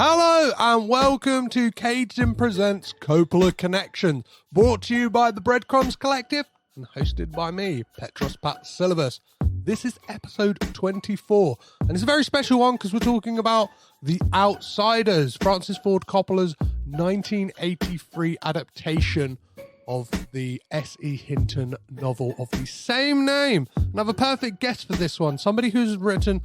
Hello and welcome to Caden Presents Coppola Connection, brought to you by the Breadcrumbs Collective and hosted by me, Petros Patsilivas. This is episode 24, and it's a very special one because we're talking about The Outsiders, Francis Ford Coppola's 1983 adaptation of the S.E. Hinton novel of the same name. And I have a perfect guest for this one, somebody who's written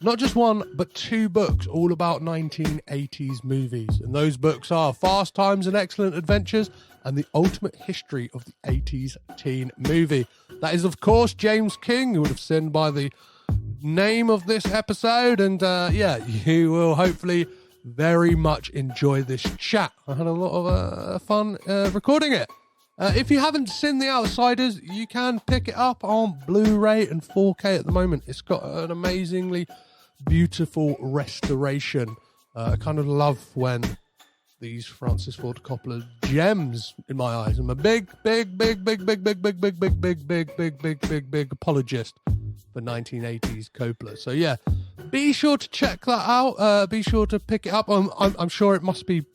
not just one, but two books all about 1980s movies. And those books are Fast Times and Excellent Adventures and The Ultimate History of the 80s Teen Movie. That is, of course, James King. You would have seen by the name of this episode. And you will hopefully very much enjoy this chat. I had a lot of fun recording it. If you haven't seen The Outsiders, you can pick it up on Blu-ray and 4K at the moment. It's got an amazingly beautiful restoration. I kind of love when these Francis Ford Coppola gems in my eyes. I'm a big apologist for 1980s Coppola. So yeah, be sure to check that out. Be sure to pick it up. I'm sure it must be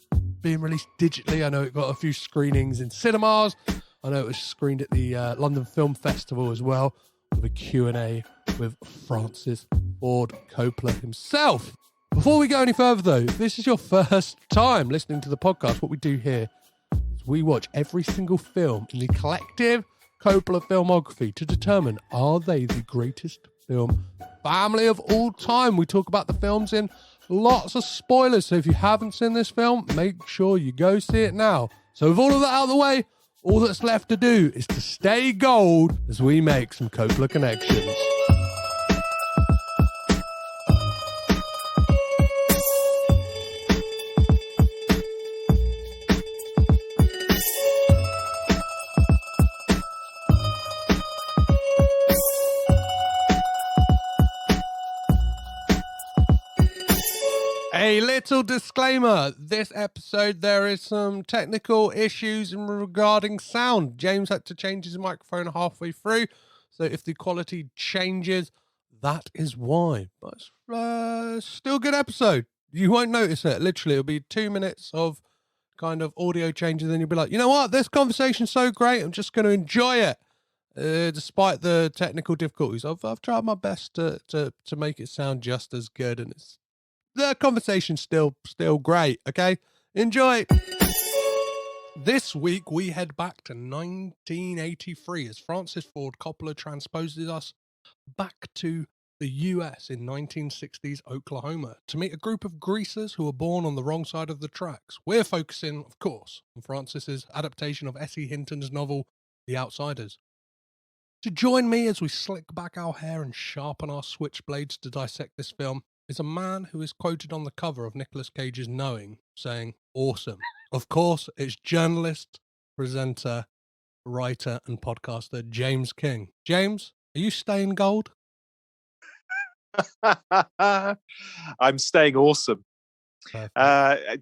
being released digitally. I know it got a few screenings in cinemas. I know it was screened at the London Film Festival as well, with a Q&A with Francis Ford Coppola himself. Before we go any further though, if this is your first time listening to the podcast, what we do here is we watch every single film in the collective Coppola filmography to determine, are they the greatest film family of all time? We talk about the films in lots of spoilers, so if you haven't seen this film, make sure you go see it now. So with all of that out of the way, all that's left to do is to stay gold as we make some Coppola connections. A little disclaimer, this episode there is some technical issues regarding sound. James had to change his microphone halfway through, so if the quality changes, that is why. But still a good episode. You won't notice it. Literally, it'll be 2 minutes of kind of audio changes, and you'll be like, you know what, this conversation's so great, I'm just going to enjoy it. Despite the technical difficulties, I've tried my best to make it sound just as good, and the conversation's still great, okay? Enjoy. This week, we head back to 1983 as Francis Ford Coppola transposes us back to the US in 1960s Oklahoma to meet a group of greasers who were born on the wrong side of the tracks. We're focusing, of course, on Francis's adaptation of S.E. Hinton's novel, The Outsiders. To join me as we slick back our hair and sharpen our switchblades to dissect this film is a man who is quoted on the cover of Nicolas Cage's Knowing, saying, awesome. Of course, it's journalist, presenter, writer, and podcaster James King. James, are you staying gold? I'm staying awesome. To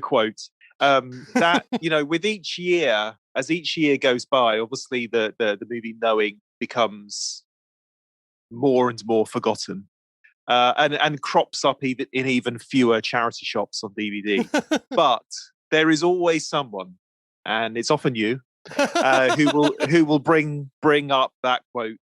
quote, that, with each year, as each year goes by, obviously the movie Knowing becomes more and more forgotten. And crops up in even fewer charity shops on DVD. But there is always someone, and it's often you, who will bring up that quote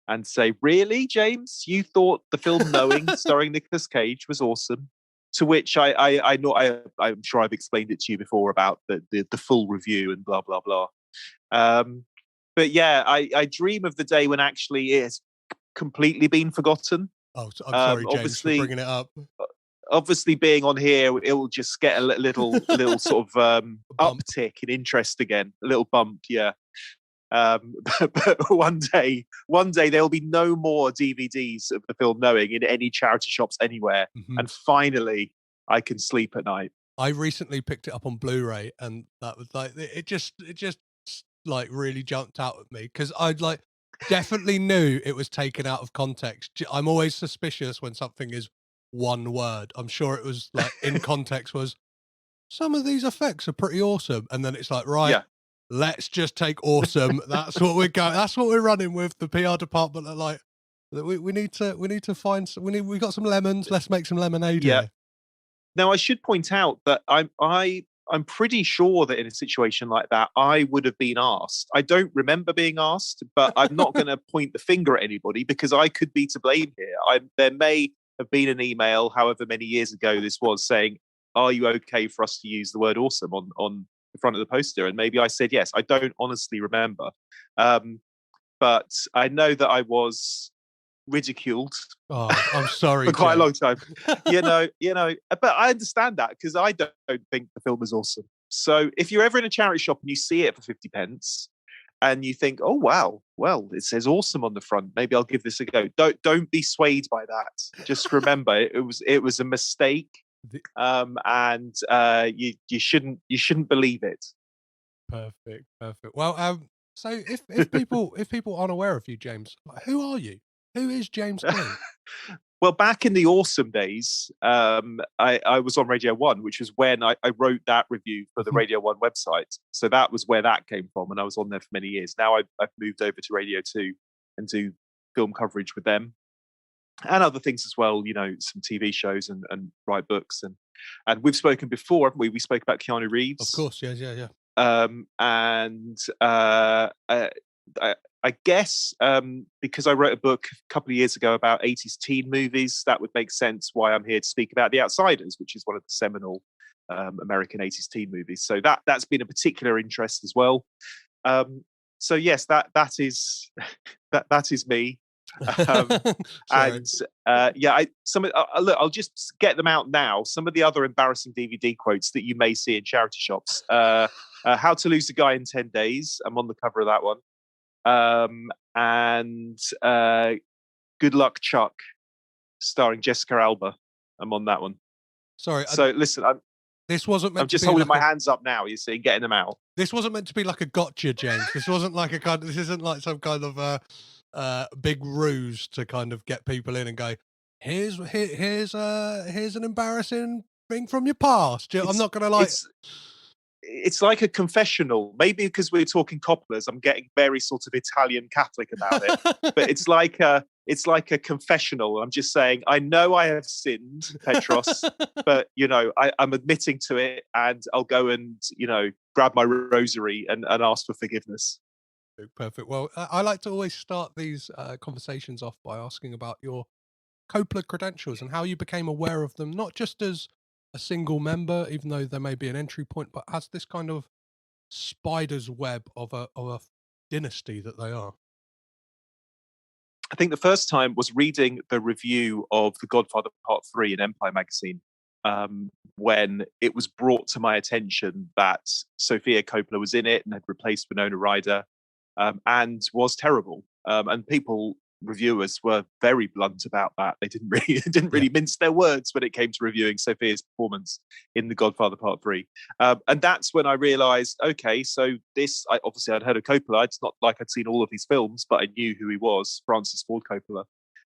and say, "Really, James? You thought the film Knowing, starring Nicolas Cage, was awesome?" To which I'm sure I've explained it to you before about the full review and blah blah blah. But yeah, I dream of the day when actually it's completely been forgotten. Oh, I'm sorry, James, for bringing it up. Obviously, being on here, it will just get a little sort of uptick in interest again, a little bump, yeah. But one day there will be no more DVDs of the film Knowing in any charity shops anywhere, and finally I can sleep at night. I recently picked it up on Blu-ray, and that was like it just like really jumped out at me because I'd like. Definitely knew it was taken out of context. I'm always suspicious when something is one word. I'm sure it was like in context was some of these effects are pretty awesome, and then it's like let's just take awesome. That's what we're going. That's what we're running with. The PR department are like, we need to find. We got some lemons. Let's make some lemonade. Yeah, here. Now, I should point out that I'm pretty sure that in a situation like that, I would have been asked. I don't remember being asked, but I'm not going to point the finger at anybody because I could be to blame here. There may have been an email, however many years ago this was, saying, "Are you okay for us to use the word awesome on the front of the poster?" And maybe I said yes. I don't honestly remember, but I know that I was ridiculed Oh, I'm sorry, for quite a long James. time. But I understand that because I don't think the film is awesome. So if you're ever in a charity shop and you see it for 50 pence and you think, "Oh wow, well, it says awesome on the front, maybe I'll give this a go." Don't be swayed by that. Just remember it was a mistake. And you shouldn't believe it. Perfect, perfect. Well, so if people aren't aware of you, James, like, who are you? Who is James King? Well, back in the awesome days, I was on Radio 1, which was when I wrote that review for the Radio 1 website. So that was where that came from, and I was on there for many years. Now I've moved over to Radio 2 and do film coverage with them and other things as well, some TV shows and write books. And we've spoken before, haven't we? We spoke about Keanu Of Reeves. course, yeah. And I guess because I wrote a book a couple of years ago about 80s teen movies, that would make sense why I'm here to speak about The Outsiders, which is one of the seminal American 80s teen movies. So that's been a particular interest as well. So yes, that is that is me. And look, I'll just get them out now. Some of the other embarrassing DVD quotes that you may see in charity shops. How to Lose a Guy in 10 Days. I'm on the cover of that one. And Good Luck Chuck, starring Jessica Alba. I'm on that one. Sorry. So listen, this wasn't meant. I'm just to be holding like my hands up now. You see, getting them out. This wasn't meant to be like a gotcha, James. This wasn't like a kind. This isn't like some kind of big ruse to kind of get people in and go, here's an embarrassing thing from your past. I'm not gonna like. It's like a confessional. Maybe because we're talking Coppolas, I'm getting very sort of Italian Catholic about it. But it's like a confessional. I'm just saying, I know I have sinned, Petros, but I'm admitting to it, and I'll go and grab my rosary and ask for forgiveness. Perfect. Well, I like to always start these conversations off by asking about your Coppola credentials and how you became aware of them, not just as a single member, even though there may be an entry point, but as this kind of spider's web of a dynasty that they are. I think the first time was reading the review of The Godfather Part 3 in Empire magazine, when it was brought to my attention that Sofia Coppola was in it and had replaced Winona Ryder, and was terrible. And reviewers were very blunt about that. They didn't really mince their words when it came to reviewing Sofia's performance in The Godfather Part 3. And that's when I realized, okay, so I'd heard of Coppola. It's not like I'd seen all of his films, but I knew who he was, Francis Ford Coppola.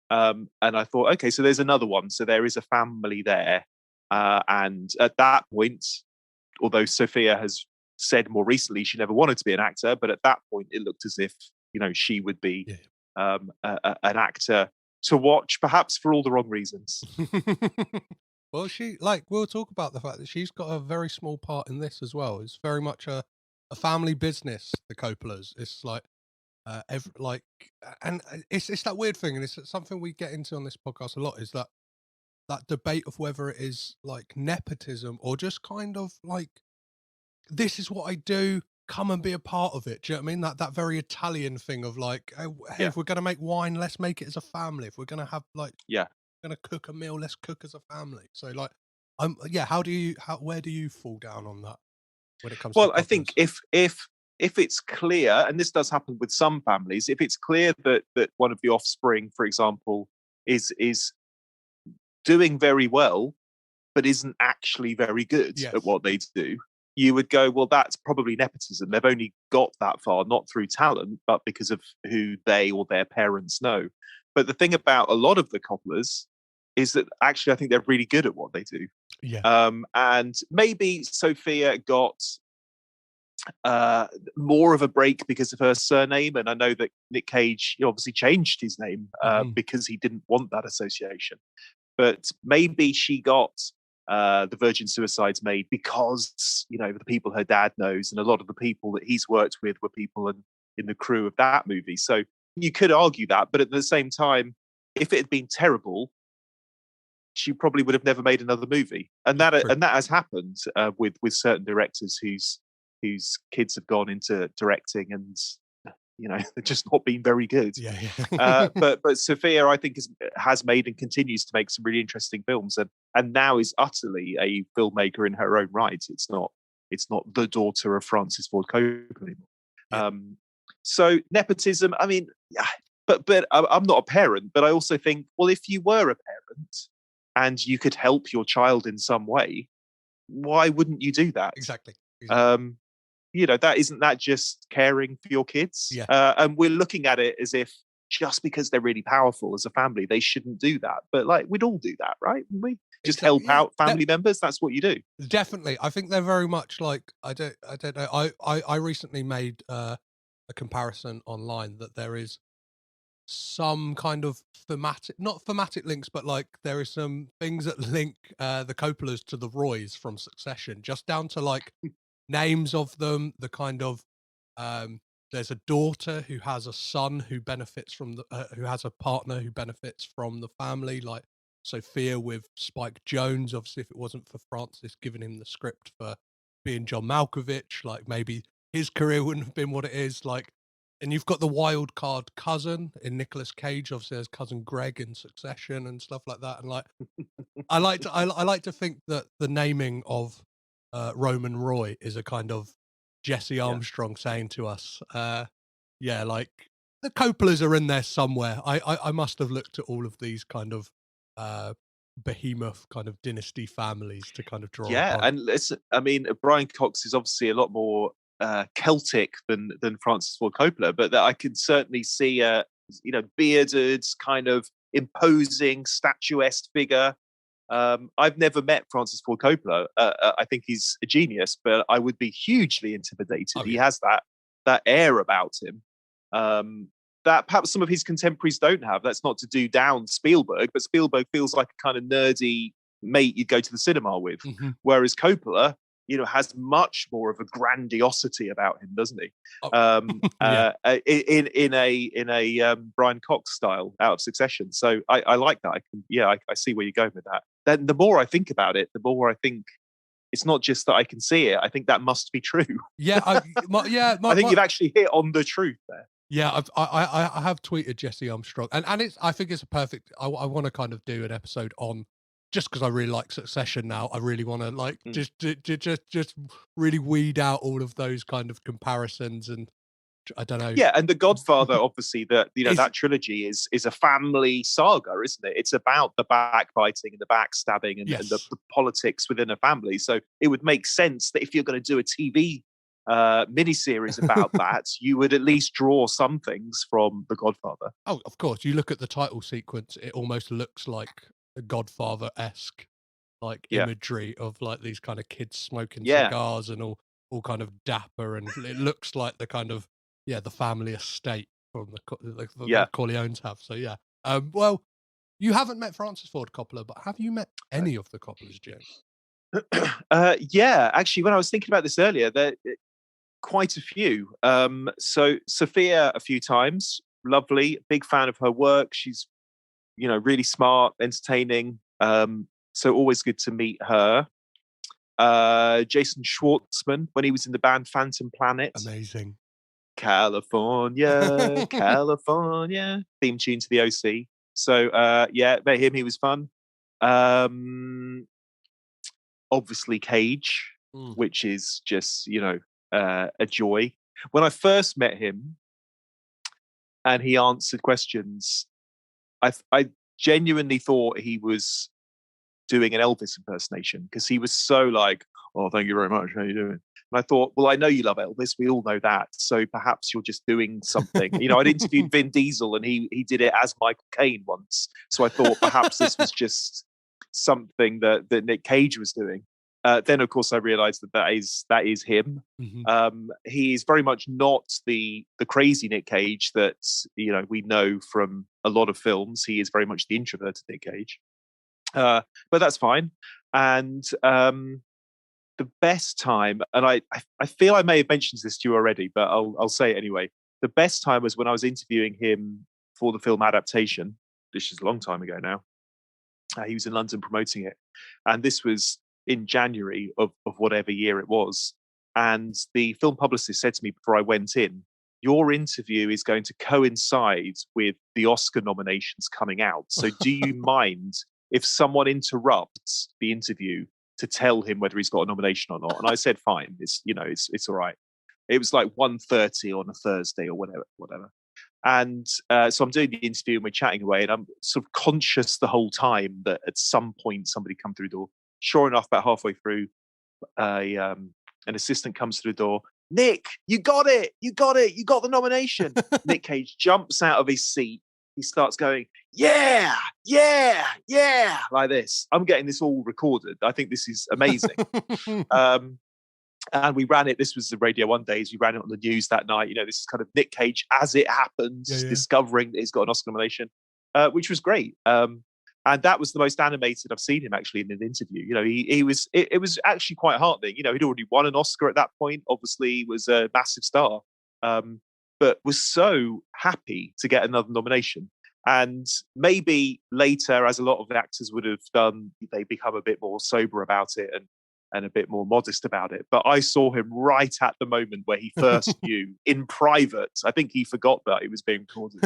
And I thought, okay, so there's another one. So there is a family there. And at that point, although Sofia has said more recently she never wanted to be an actor, but at that point it looked as if she would be an actor to watch, perhaps for all the wrong reasons. Well, we'll talk about the fact that she's got a very small part in this as well. It's very much a family business, the Coppolas. It's and it's that weird thing, and it's something we get into on this podcast a lot, is that debate of whether it is like nepotism or just kind of like, this is what I do, come and be a part of it. Do you know what I mean? That very Italian thing of like, hey, if we're going to make wine, let's make it as a family. If we're going to have going to cook a meal, let's cook as a family. So like, where do you fall down on that when it comes to I think if it's clear, and this does happen with some families, if it's clear that one of the offspring, for example, is doing very well, but isn't actually very good at what they do, you would go, well, that's probably nepotism. They've only got that far, not through talent, but because of who they or their parents know. But the thing about a lot of the Coppolas is that actually I think they're really good at what they do. Yeah. And maybe Sofia got more of a break because of her surname. And I know that Nick Cage obviously changed his name because he didn't want that association. But maybe she got the Virgin Suicides made because, you know, the people her dad knows, and a lot of the people that he's worked with were people in the crew of that movie. So you could argue that, but at the same time, if it had been terrible, she probably would have never made another movie. And that has happened with certain directors whose kids have gone into directing, and you know, they've just not been very good. Yeah. But Sophia, I think, has made and continues to make some really interesting films, and now is utterly a filmmaker in her own right. It's not the daughter of Francis Ford Coppola anymore. Yeah. So nepotism. I mean, yeah, but I'm not a parent, but I also think, well, if you were a parent and you could help your child in some way, why wouldn't you do that? Exactly. You know, isn't that just caring for your kids? Yeah. And we're looking at it as if just because they're really powerful as a family, they shouldn't do that. But like, we'd all do that, right? Wouldn't we just help out family members? That's what you do. Definitely. I think they're very much like, I don't know. I recently made a comparison online that there is some kind of not thematic links, but like there is some things that link the Coppolas to the Roys from Succession, just down to like names of them, the kind of there's a daughter who has a son who benefits from who has a partner who benefits from the family, like Sophia with Spike Jonze. Obviously, if it wasn't for Francis giving him the script for being John Malkovich, like maybe his career wouldn't have been what it is. Like, and you've got the wild card cousin in Nicolas Cage. Obviously, there's cousin Greg in Succession and stuff like that. And like, I like to think that the naming of Roman Roy is a kind of Jesse Armstrong saying to us, yeah, like the Coppolas are in there somewhere. I must have looked at all of these kind of behemoth kind of dynasty families to kind of draw upon. And listen, I mean, Brian Cox is obviously a lot more Celtic than Francis Ford Coppola, but that I can certainly see a bearded, kind of imposing, statuesque figure. I've never met Francis Ford Coppola. I think he's a genius, but I would be hugely intimidated. Oh, yeah. He has that air about him that perhaps some of his contemporaries don't have. That's not to do down Spielberg, but Spielberg feels like a kind of nerdy mate you'd go to the cinema with, whereas Coppola, has much more of a grandiosity about him, doesn't he? In a Brian Cox style out of Succession. So I like that. I see where you're going with that. Then the more I think about it, the more I think it's not just that I can see it. I think that must be true. I think you've actually hit on the truth there. Yeah, I have tweeted Jesse Armstrong, and it's, I think it's a perfect. I want to kind of do an episode on, just because I really like Succession now. I really want to like just really weed out all of those kind of comparisons, and I don't know. Yeah, and The Godfather, obviously, that trilogy is a family saga, isn't it? It's about the backbiting and the backstabbing and the politics within a family. So it would make sense that if you're going to do a TV miniseries about that, you would at least draw some things from The Godfather. Oh, of course. You look at the title sequence; it almost looks like a Godfather-esque, like imagery of like these kind of kids smoking cigars and all kind of dapper, and it looks like the kind of the family estate from the Corleones have. So well, you haven't met Francis Ford Coppola, but have you met any of the Coppolas, James? Actually, when I was thinking about this earlier, there quite a few. So Sophia a few times, lovely, big fan of her work. She's really smart, entertaining. So always good to meet her. Jason Schwartzman, when he was in the band Phantom Planet. Amazing. California, California. Theme tune to the OC. So met him, he was fun. Obviously Cage, which is just, a joy. When I first met him and he answered questions, I genuinely thought he was doing an Elvis impersonation, because he was so like, "Oh, thank you very much. How are you doing?" And I thought, well, I know you love Elvis. We all know that. So perhaps you're just doing something. I'd interviewed Vin Diesel and he did it as Michael Caine once. So I thought perhaps this was just something that Nick Cage was doing. Then, of course, I realized that is him. He is very much not the crazy Nick Cage that we know from a lot of films. He is very much the introverted Nick Cage. But that's fine. And the best time, and I feel I may have mentioned this to you already, but I'll say it anyway. The best time was when I was interviewing him for the film adaptation. This is a long time ago now. He was in London promoting it, and this was in January of whatever year it was. And the film publicist said to me before I went in, "Your interview is going to coincide with the Oscar nominations coming out. So, do you mind if someone interrupts the interview to tell him whether he's got a nomination or not?" And I said, "Fine, it's all right." It was like 1:30 on a Thursday or whatever. And so I'm doing the interview and we're chatting away, and I'm sort of conscious the whole time that at some point somebody come through the door. Sure enough, about halfway through, an assistant comes through the door. "Nick, you got it! You got it! You got the nomination!" Nick Cage jumps out of his seat. He starts going, "Yeah, yeah, yeah," like this. I'm getting this all recorded. I think this is amazing. And we ran it. This was the Radio 1 days. We ran it on the news that night. This is kind of Nick Cage as it happens, discovering that he's got an Oscar nomination, which was great. And that was the most animated I've seen him actually in an interview. He was. It was actually quite heartening. He'd already won an Oscar at that point. Obviously, was a massive star, but was so happy to get another nomination. And maybe later, as a lot of the actors would have done, they become a bit more sober about it and a bit more modest about it. But I saw him right at the moment where he first knew in private. I think he forgot that it was being recorded.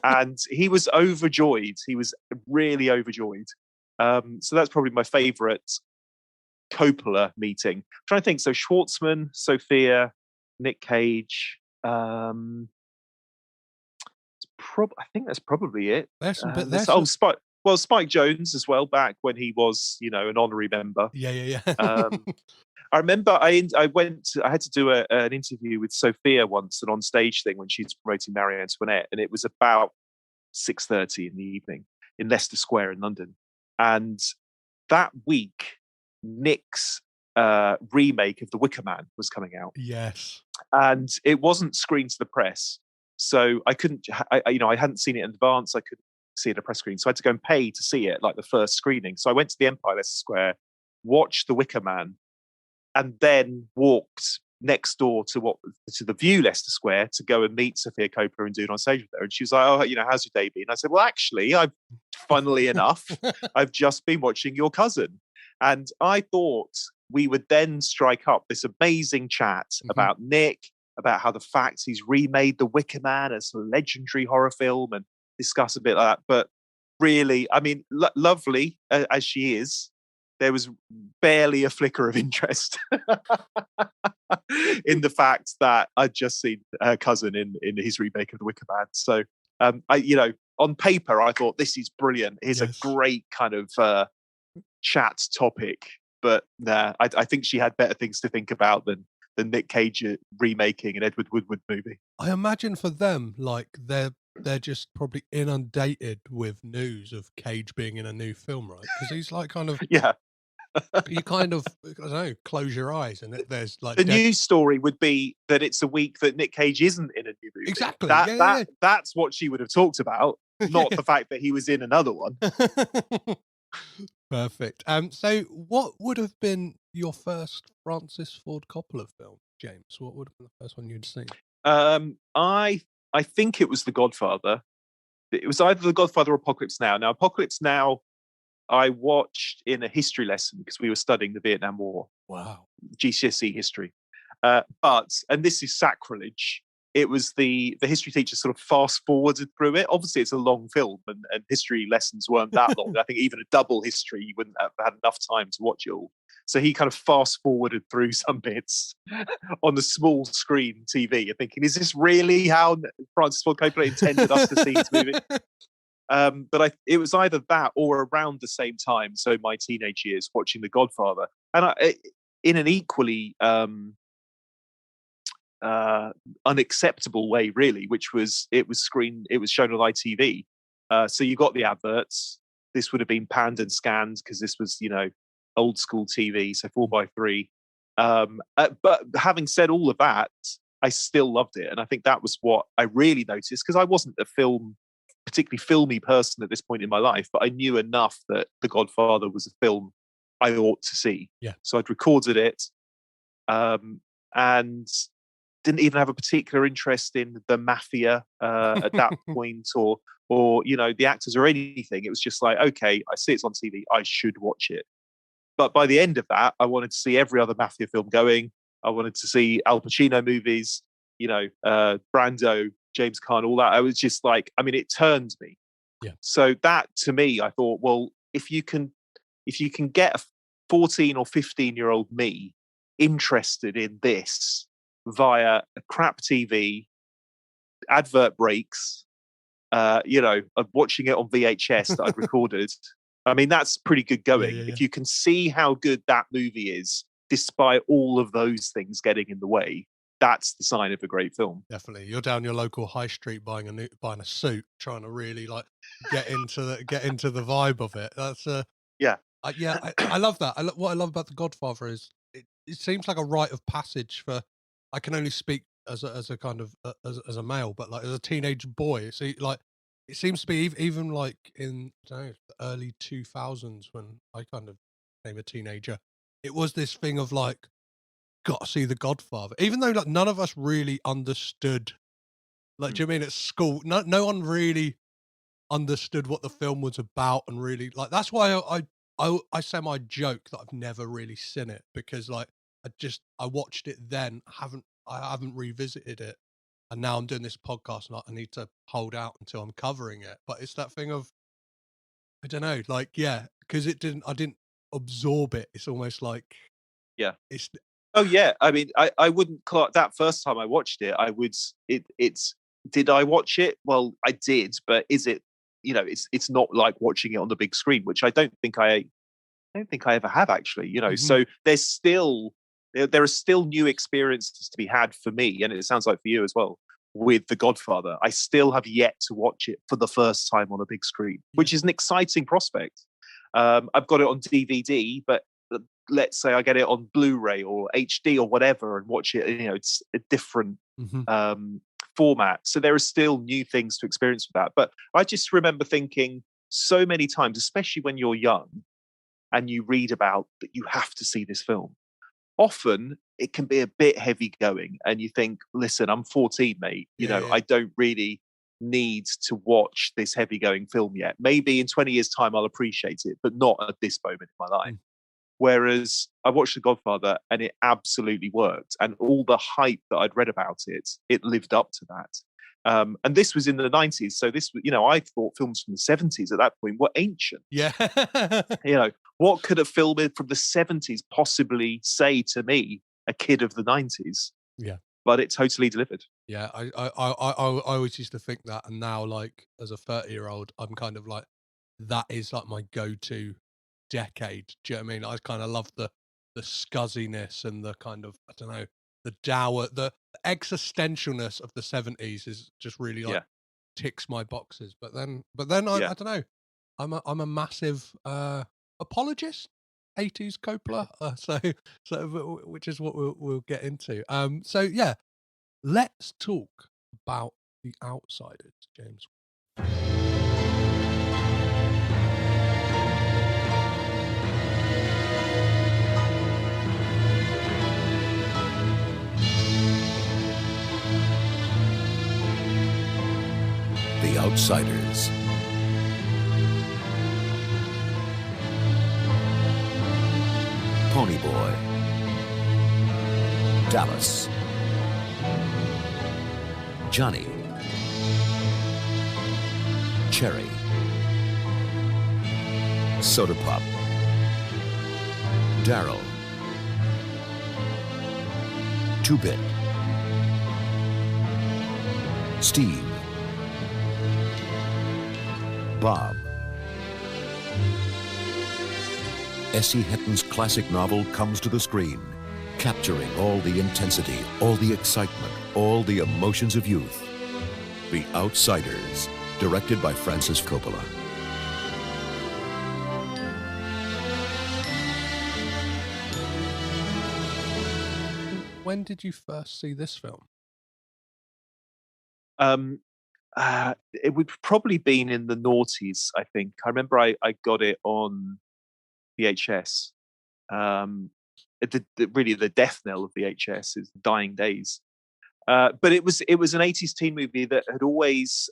And he was overjoyed. He was really overjoyed. So that's probably my favourite Coppola meeting. I'm trying to think. So Schwartzman, Sophia, Nick Cage. I think that's probably it. Spike Jonze as well, back when he was, an honorary member. Yeah. I remember I had to do an interview with Sophia once, an on-stage thing when she's promoting Marie Antoinette, and it was about 6:30 in the evening in Leicester Square in London. And that week, Nick's remake of The Wicker Man was coming out. Yes. And it wasn't screened to the press. So I couldn't, I hadn't seen it in advance. I couldn't see it at a press screening. So I had to go and pay to see it, like the first screening. So I went to the Empire, Leicester Square, watched The Wicker Man, and then walked next door to the View, Leicester Square, to go and meet Sophia Coppola and do it on stage with her. And she was like, "Oh, how's your day been?" And I said, "Well, actually, funnily enough, I've just been watching Your Cousin." And I thought we would then strike up this amazing chat about Nick, about how the fact he's remade The Wicker Man as a legendary horror film, and discuss a bit like that. But really, I mean, lovely as she is, there was barely a flicker of interest in the fact that I'd just seen her cousin in his remake of The Wicker Man. So, on paper, I thought this is brilliant. Here's a great kind of chat topic. But nah, I think she had better things to think about than Nick Cage remaking an Edward Woodward movie. I imagine for them, like they're just probably inundated with news of Cage being in a new film, right? Because he's like kind of you kind of, I don't know, close your eyes and there's like the news story would be that it's a week that Nick Cage isn't in a new movie. Exactly. That's what she would have talked about, not the fact that he was in another one. Perfect. So what would have been your first Francis Ford Coppola film, James? What would have been the first one you'd seen? I think it was The Godfather. It was either The Godfather or Apocalypse Now. Now, Apocalypse Now, I watched in a history lesson because we were studying the Vietnam War. Wow. GCSE history. And this is sacrilege, it was the history teacher sort of fast forwarded through it. Obviously, it's a long film, and history lessons weren't that long. I think even a double history, you wouldn't have had enough time to watch it all. So he kind of fast forwarded through some bits on the small screen TV. You're thinking, is this really how Francis Ford Coppola intended us to see this movie? But it was either that or around the same time. So my teenage years watching The Godfather, and in an equally unacceptable way, really, which was it was shown on ITV. So you got the adverts. This would have been panned and scanned because this was, old school TV, so 4:3. But having said all of that, I still loved it, and I think that was what I really noticed, because I wasn't a film particularly filmy person at this point in my life, but I knew enough that The Godfather was a film I ought to see. Yeah. So I'd recorded it, and didn't even have a particular interest in the mafia at that point, or the actors or anything. It was just like, okay, I see it's on TV, I should watch it. But by the end of that, I wanted to see every other mafia film going. I wanted to see Al Pacino movies, Brando, James Caan, all that. I was just like, I mean, it turned me. Yeah. So that, to me, I thought, well, if you can get a 14 or 15-year-old me interested in this via a crap TV, advert breaks, of watching it on VHS that I'd recorded. I mean, that's pretty good going. Yeah. If you can see how good that movie is, despite all of those things getting in the way, that's the sign of a great film. Definitely. You're down your local high street buying a suit, trying to really like get into the vibe of it. That's Yeah. I love that. What I love about The Godfather is it seems like a rite of passage for. I can only speak as a kind of as a male, but like as a teenage boy, see, like it seems to be even like in I don't know, the early 2000s when I kind of became a teenager. It was this thing of like, got to see The Godfather, even though like none of us really understood. Like, do you mean at school? No one really understood what the film was about, and really like that's why I say my joke that I've never really seen it, because like I watched it then, I haven't revisited it, and now I'm doing this podcast and I need to hold out until I'm covering it. But it's that thing of I don't know, like because I didn't absorb it. It's almost like Yeah. it's Oh yeah. I mean, I wouldn't call it that first time I watched it. It's did I watch it? Well, I did, but is it, it's not like watching it on the big screen, which I don't think I ever have actually, so there are still new experiences to be had for me. And it sounds like for you as well with The Godfather. I still have yet to watch it for the first time on a big screen, which is an exciting prospect. I've got it on DVD, but let's say I get it on Blu-ray or HD or whatever and watch it, it's a different format. So there are still new things to experience with that. But I just remember thinking so many times, especially when you're young and you read about that you have to see this film. Often it can be a bit heavy going and you think, listen, I'm 14, mate. I don't really need to watch this heavy going film yet. Maybe in 20 years time, I'll appreciate it, but not at this moment in my life. Whereas I watched The Godfather and it absolutely worked. And all the hype that I'd read about it, it lived up to that. And this was in the 90s. So this, I thought films from the 70s at that point were ancient. Yeah. What could a film from the 70s possibly say to me, a kid of the 90s? Yeah. But it totally delivered. Yeah. I always used to think that. And now, like, as a 30-year-old, I'm kind of like, that is like my go-to decade. Do you know what I mean? I kind of love the scuzziness and the kind of, I don't know, the dour, the existentialness of the 70s is just really like ticks my boxes. But then I don't know. I'm a massive apologist, 80s Coppola. So which is what we'll get into. So yeah, let's talk about The Outsiders, James. The Outsiders. Pony Boy. Dallas. Johnny. Cherry. Soda Pop. Daryl. Two-Bit. Steve. Bob. S.E. Hetton's classic novel comes to the screen, capturing all the intensity, all the excitement, all the emotions of youth. The Outsiders, directed by Francis Coppola. When did you first see this film? It would probably been in the noughties, I think. I remember I got it on VHS. Um, really the death knell of VHS is Dying Days. But it was an 80s teen movie that had always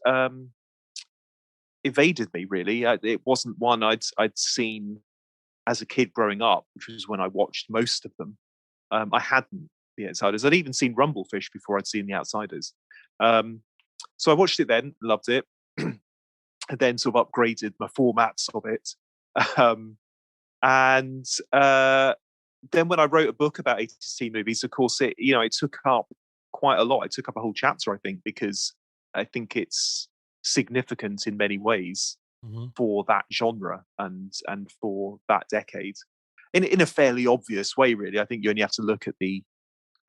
evaded me. Really, it wasn't one I'd seen as a kid growing up, which was when I watched most of them. I hadn't The Outsiders. I'd even seen Rumblefish before I'd seen The Outsiders. Um, so I watched it then, loved it, and then sort of upgraded my formats of it. Um, and then when I wrote a book about 80s teen movies, of course, it took up quite a lot. It took up a whole chapter, I think, because I think it's significant in many ways for that genre and for that decade. In a fairly obvious way, really. I think you only have to look at the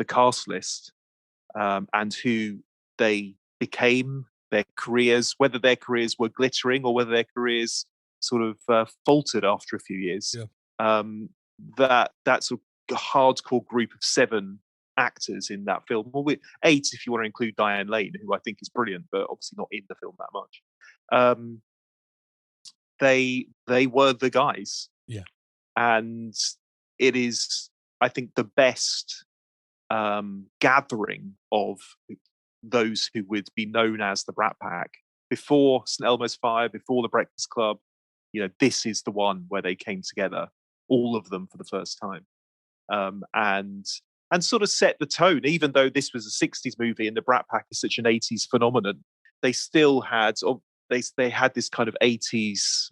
cast list and who they became, their careers, whether their careers were glittering or whether their careers sort of faltered after a few years. Yeah. That sort of hardcore group of 7 actors in that film, or 8 if you want to include Diane Lane, who I think is brilliant, but obviously not in the film that much. They were the guys. Yeah. And it is, I think, the best gathering of those who would be known as the Brat Pack before St Elmo's Fire, before the Breakfast Club. This is the one where they came together, all of them for the first time, and sort of set the tone. Even though this was a 60s movie and the Brat Pack is such an 80s phenomenon, they still had they had this kind of 80s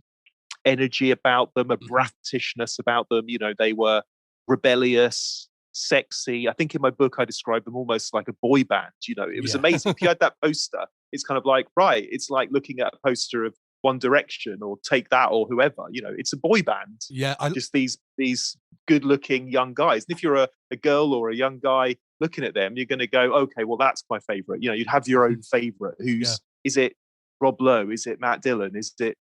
energy about them, a braftishness about them. They were rebellious, sexy. I think in my book I described them almost like a boy band. It was amazing. If you had that poster, it's kind of like, right, it's like looking at a poster of One Direction or Take That or whoever. It's a boy band. Yeah, just these good-looking young guys. And if you're a girl or a young guy looking at them, you're going to go, okay, well, that's my favorite. You'd have your own favorite. Is it Rob Lowe? Is it Matt Dillon? Is it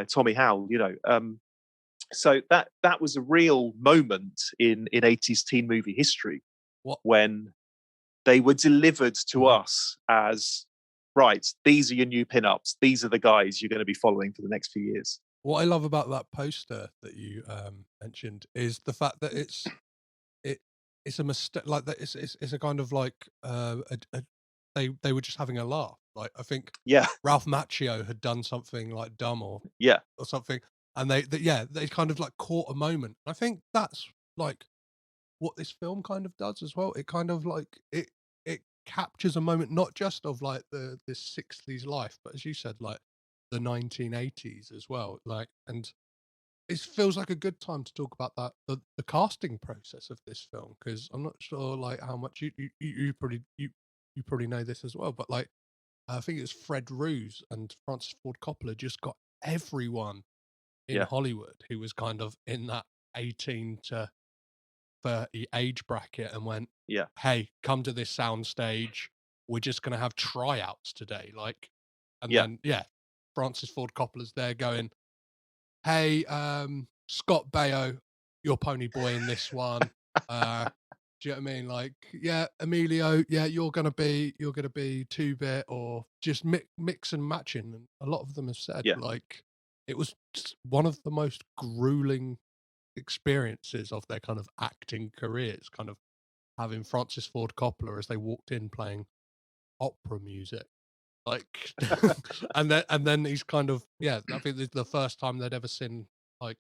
Tommy Howell? So that was a real moment in 80s teen movie history. When they were delivered to us as, right, these are your new pin-ups. These are the guys you're going to be following for the next few years. What I love about that poster that you mentioned is the fact that it's a mistake. Like that, it's a kind of like they were just having a laugh. Like I think Ralph Macchio had done something like dumb or something, and they kind of like caught a moment. I think that's like what this film kind of does as well. It kind of like it captures a moment not just of like this 60s life, but as you said, like the 1980s as well. Like, and it feels like a good time to talk about that the casting process of this film, because I'm not sure like how much you probably know this as well, but like I think it's Fred Roos and Francis Ford Coppola just got everyone in Hollywood who was kind of in that 18 to 30 age bracket and went, hey, come to this soundstage. We're just going to have tryouts today. Like, and then, Francis Ford Coppola's there going, hey, Scott Baio, you're Pony Boy in this one. Do you know what I mean? Like, Emilio, you're gonna be 2-bit, or just mix and matching. And a lot of them have said like it was just one of the most grueling experiences of their kind of acting careers, kind of having Francis Ford Coppola as they walked in playing opera music. Like and then he's kind of I think this is the first time they'd ever seen like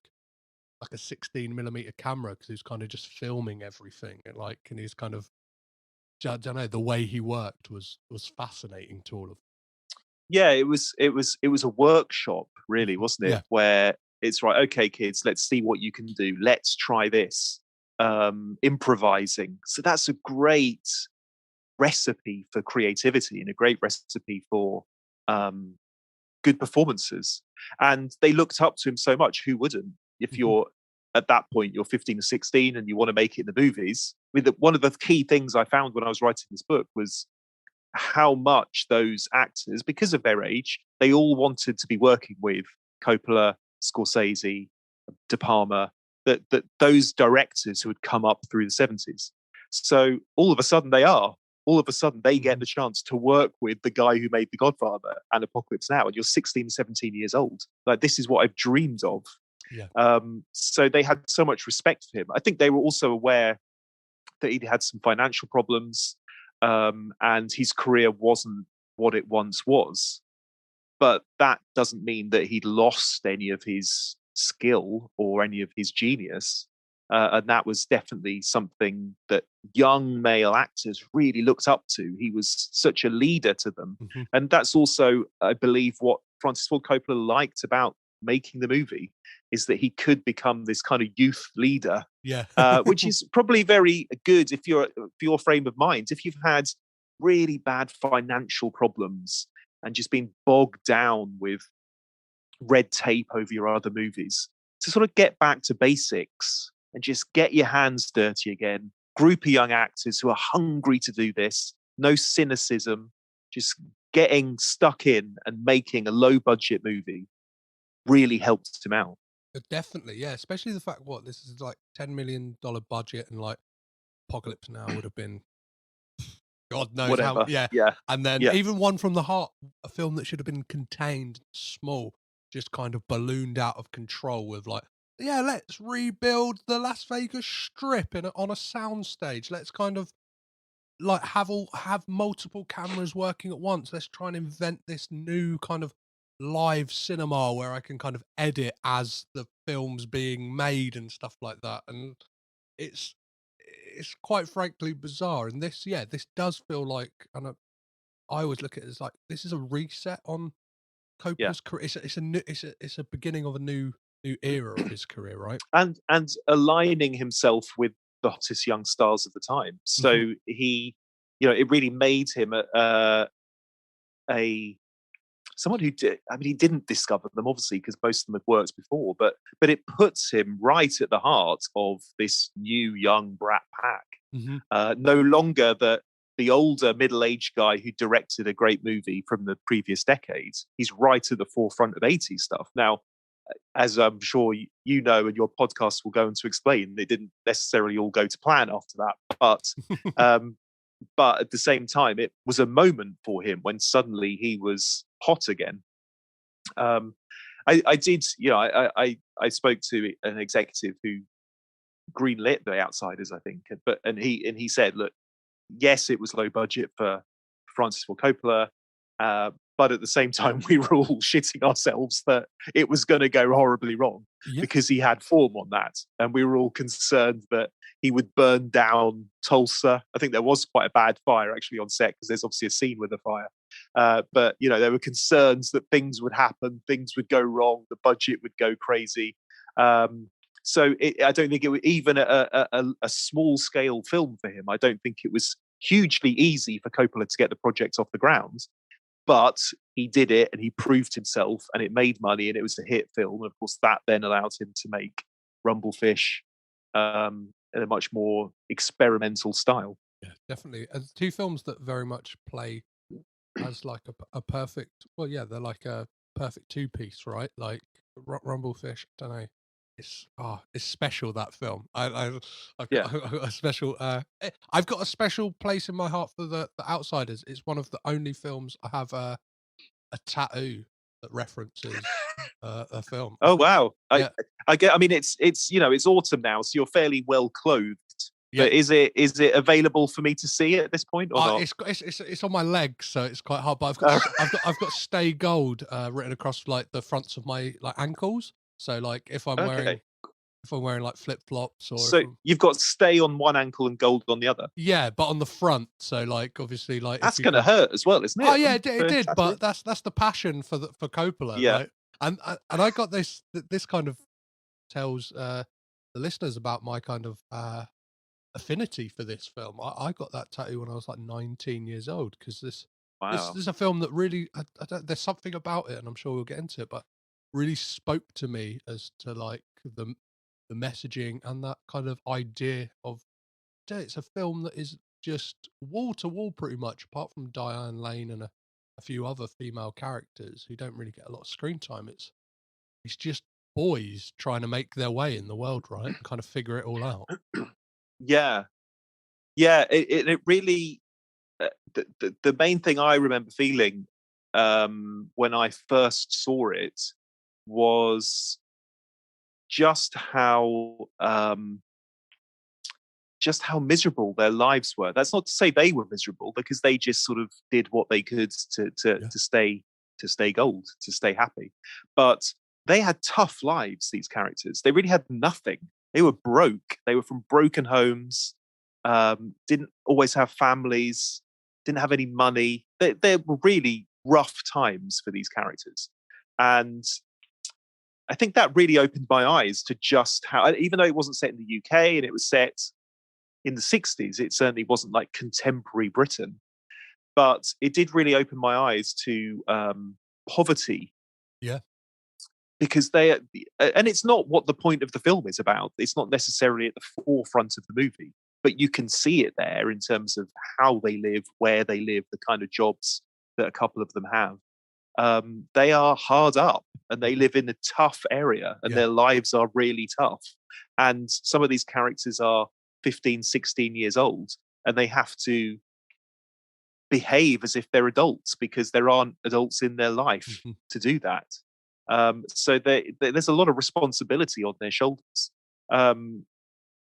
a 16mm camera, because he's kind of just filming everything, and he's kind of, I don't know, the way he worked was fascinating to all of them. It was a workshop, really, wasn't it? Where it's right, okay, kids, let's see what you can do. Let's try this. Improvising. So that's a great recipe for creativity and a great recipe for good performances. And they looked up to him so much. Who wouldn't? If you're at that point, you're 15 or 16 and you want to make it in the movies. I mean, one of the key things I found when I was writing this book was how much those actors, because of their age, they all wanted to be working with Coppola, Scorsese, De Palma, that those directors who had come up through the 70s. So all of a sudden they are. all of a sudden they get the chance to work with the guy who made The Godfather and Apocalypse Now, and you're 16, 17 years old. Like, this is what I've dreamed of. Yeah. So they had so much respect for him. I think they were also aware that he'd had some financial problems, and his career wasn't what it once was. But that doesn't mean that he'd lost any of his skill or any of his genius. And that was definitely something that young male actors really looked up to. He was such a leader to them. Mm-hmm. And that's also, I believe, what Francis Ford Coppola liked about making the movie, is that he could become this kind of youth leader. Yeah. Which is probably very good if you're for your frame of mind. If you've had really bad financial problems and just been bogged down with red tape over your other movies, to sort of get back to basics and just get your hands dirty again. Group of young actors who are hungry to do this, no cynicism, just getting stuck in and making a low budget movie really helped him out. Definitely, yeah. Especially the fact this is like $10 million budget, and like Apocalypse Now would have been God knows Whatever. how. Yeah. Yeah. And then Yeah. even One from the Heart, a film that should have been contained, small, just kind of ballooned out of control with like, yeah, let's rebuild the Las Vegas Strip on a soundstage. Let's kind of like have multiple cameras working at once. Let's try and invent this new kind of live cinema where I can kind of edit as the film's being made and stuff like that. And it's quite frankly bizarre. And this does feel like, and I always look at it as like, this is a reset on Coppola's career. It's a beginning of a new era of his career, right? And aligning himself with the hottest young stars of the time. So he, it really made him a someone who did. I mean, he didn't discover them obviously, because most of them had worked before, but it puts him right at the heart of this new young brat pack. No longer the older middle-aged guy who directed a great movie from the previous decades. He's right at the forefront of 80s stuff. Now, as I'm sure you know, and your podcast will go on to explain, it didn't necessarily all go to plan after that. But at the same time, it was a moment for him when suddenly he was hot again. I did, I spoke to an executive who greenlit The Outsiders, I think, and he said, look, yes, it was low budget for Francis Ford Coppola, but at the same time, we were all shitting ourselves that it was going to go horribly wrong because he had form on that. And we were all concerned that he would burn down Tulsa. I think there was quite a bad fire actually on set, because there's obviously a scene with a fire. But, there were concerns that things would happen, things would go wrong, the budget would go crazy. So I don't think it was even a small scale film for him. I don't think it was hugely easy for Coppola to get the project off the ground. But he did it, and he proved himself, and it made money, and it was a hit film. And of course, that then allowed him to make Rumblefish in a much more experimental style. Yeah, definitely. And two films that very much play as like a perfect. Well, yeah, they're like a perfect two-piece, right? Like Rumblefish. I don't know. It's special, that film. I've got a special. I've got a special place in my heart for the Outsiders. It's one of the only films I have a tattoo that references a film. Oh wow! Yeah. I get. I mean, it's it's autumn now, so you're fairly well clothed. Yeah. But is it available for me to see at this point or not? It's on my legs, so it's quite hard. But I've got Stay Gold written across like the fronts of my like ankles. So like if I'm wearing like flip flops, or so you've got Stay on one ankle and Gold on the other. Yeah, but on the front. So like obviously like that's gonna hurt as well, isn't it? Oh yeah, it did. But that's the passion for Coppola. Yeah. Right? And I got this kind of tells the listeners about my kind of affinity for this film. I got that tattoo when I was like 19 years old, because this is a film that really there's something about it, and I'm sure we'll get into it, but really spoke to me as to like the messaging and that kind of idea of it's a film that is just wall to wall pretty much, apart from Diane Lane and a few other female characters who don't really get a lot of screen time. It's just boys trying to make their way in the world, right? And kind of figure it all out. Yeah. It really, the main thing I remember feeling when I first saw it was just how miserable their lives were. That's not to say they were miserable, because they just sort of did what they could to stay gold, to stay happy. But they had tough lives, these characters. They really had nothing. They were broke. They were from broken homes, didn't always have families, didn't have any money. They were really rough times for these characters. And I think that really opened my eyes to just how, even though it wasn't set in the UK and it was set in the 60s, it certainly wasn't like contemporary Britain. But it did really open my eyes to poverty. Yeah. Because and it's not what the point of the film is about. It's not necessarily at the forefront of the movie, but you can see it there in terms of how they live, where they live, the kind of jobs that a couple of them have. They are hard up and they live in a tough area, and their lives are really tough. And some of these characters are 15, 16 years old, and they have to behave as if they're adults because there aren't adults in their life to do that. So there's a lot of responsibility on their shoulders. And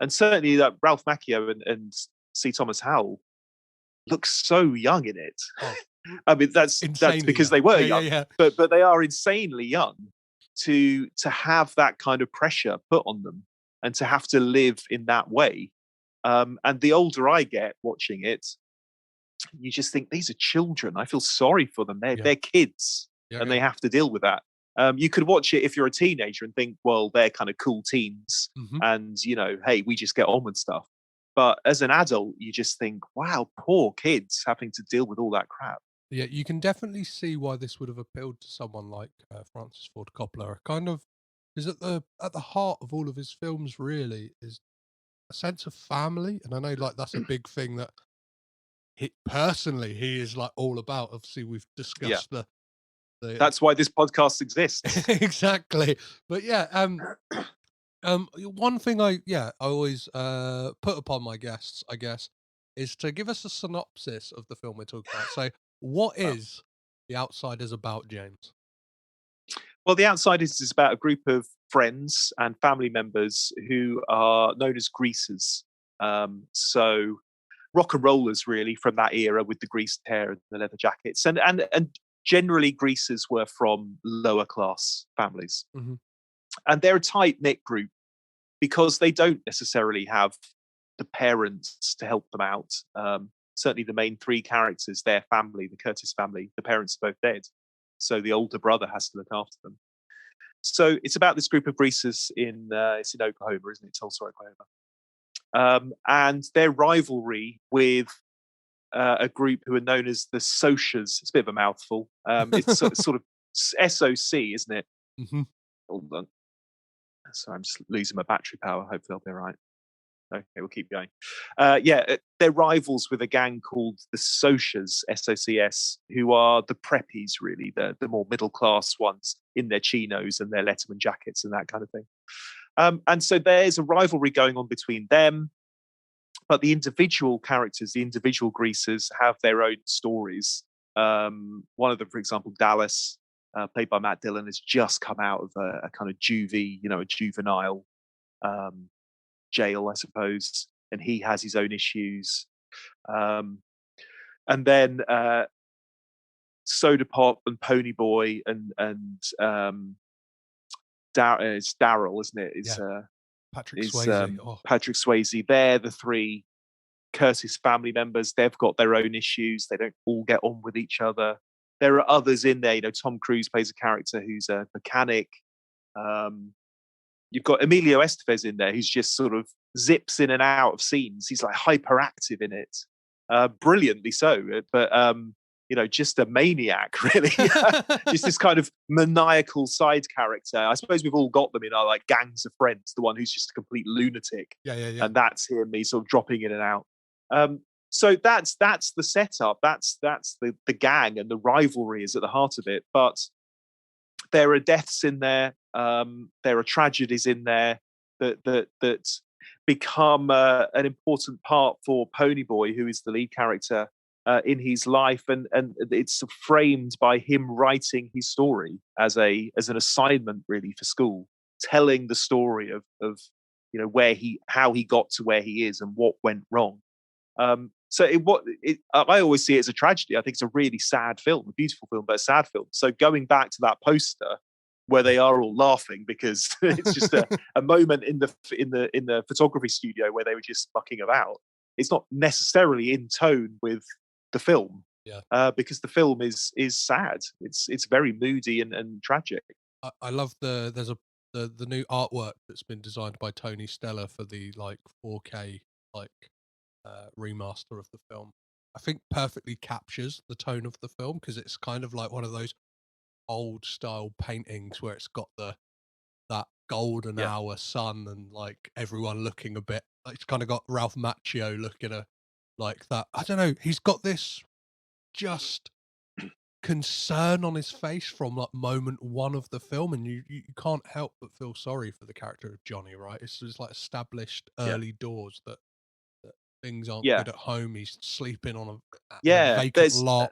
certainly Ralph Macchio and C. Thomas Howell look so young in it. Oh, I mean, that's because they were young, but they are insanely young to have that kind of pressure put on them and to have to live in that way. And the older I get watching it, you just think these are children. I feel sorry for them. They're kids, and they have to deal with that. You could watch it if you're a teenager and think, well, they're kind of cool teens, and hey, we just get on with stuff. But as an adult, you just think, wow, poor kids having to deal with all that crap. Yeah, you can definitely see why this would have appealed to someone like Francis Ford Coppola. Kind of, because at the heart of all of his films, really, is a sense of family, and I know like that's a big thing that he is like all about. Obviously, we've discussed the that's why this podcast exists. Exactly, but one thing I always put upon my guests, I guess, is to give us a synopsis of the film we're talking about. So, what is The Outsiders about, James? Well, The Outsiders is about a group of friends and family members who are known as greasers. So rock and rollers, really, from that era with the greased hair and the leather jackets. And generally, greasers were from lower class families. And they're a tight-knit group because they don't necessarily have the parents to help them out. Certainly the main three characters, their family, the Curtis family, the parents are both dead. So the older brother has to look after them. So it's about this group of greasers it's in Oklahoma, isn't it? Tulsa, Oklahoma. And their rivalry with a group who are known as the Socias. It's a bit of a mouthful. It's sort of SOC, isn't it? Hold on. So I'm just losing my battery power. Hopefully I'll be all right. Okay, we'll keep going. They're rivals with a gang called the Socias, SOCS, who are the preppies, really, the more middle class ones in their chinos and their Letterman jackets and that kind of thing. And so there's a rivalry going on between them, but the individual characters, the individual greasers, have their own stories. One of them, for example, Dallas, played by Matt Dillon, has just come out of a kind of juvie, a juvenile jail, I suppose, and he has his own issues. And then Soda Pop and Pony Boy and it's Daryl, isn't it? It's Patrick Swayze. Patrick Swayze. They're the three Curtis family members. They've got their own issues. They don't all get on with each other. There are others in there. Tom Cruise plays a character who's a mechanic. You've got Emilio Estevez in there, who's just sort of zips in and out of scenes. He's like hyperactive in it, brilliantly so. But just a maniac, really. Just this kind of maniacal side character. I suppose we've all got them in our like gangs of friends. The one who's just a complete lunatic, and that's him. He's sort of dropping in and out. So that's the setup. That's the gang, and the rivalry is at the heart of it. But there are deaths in there. There are tragedies in there that become an important part for Pony Boy, who is the lead character, in his life, and it's framed by him writing his story as an assignment really for school, telling the story of how he got to where he is and what went wrong. I always see it as a tragedy. I think it's a really sad film, a beautiful film, but a sad film. So going back to that poster where they are all laughing because it's just a moment in the photography studio where they were just mucking about. It's not necessarily in tone with the film, because the film is sad. It's very moody and tragic. I love there's the new artwork that's been designed by Tony Stella for the 4K remaster of the film. I think perfectly captures the tone of the film because it's kind of like one of those old style paintings where it's got that golden hour sun and everyone looking a bit it's kind of got Ralph Macchio looking like that. I don't know, he's got this just concern on his face from moment one of the film, and you can't help but feel sorry for the character of Johnny, right? It's just established early doors that things aren't good at home. He's sleeping on a vacant lot.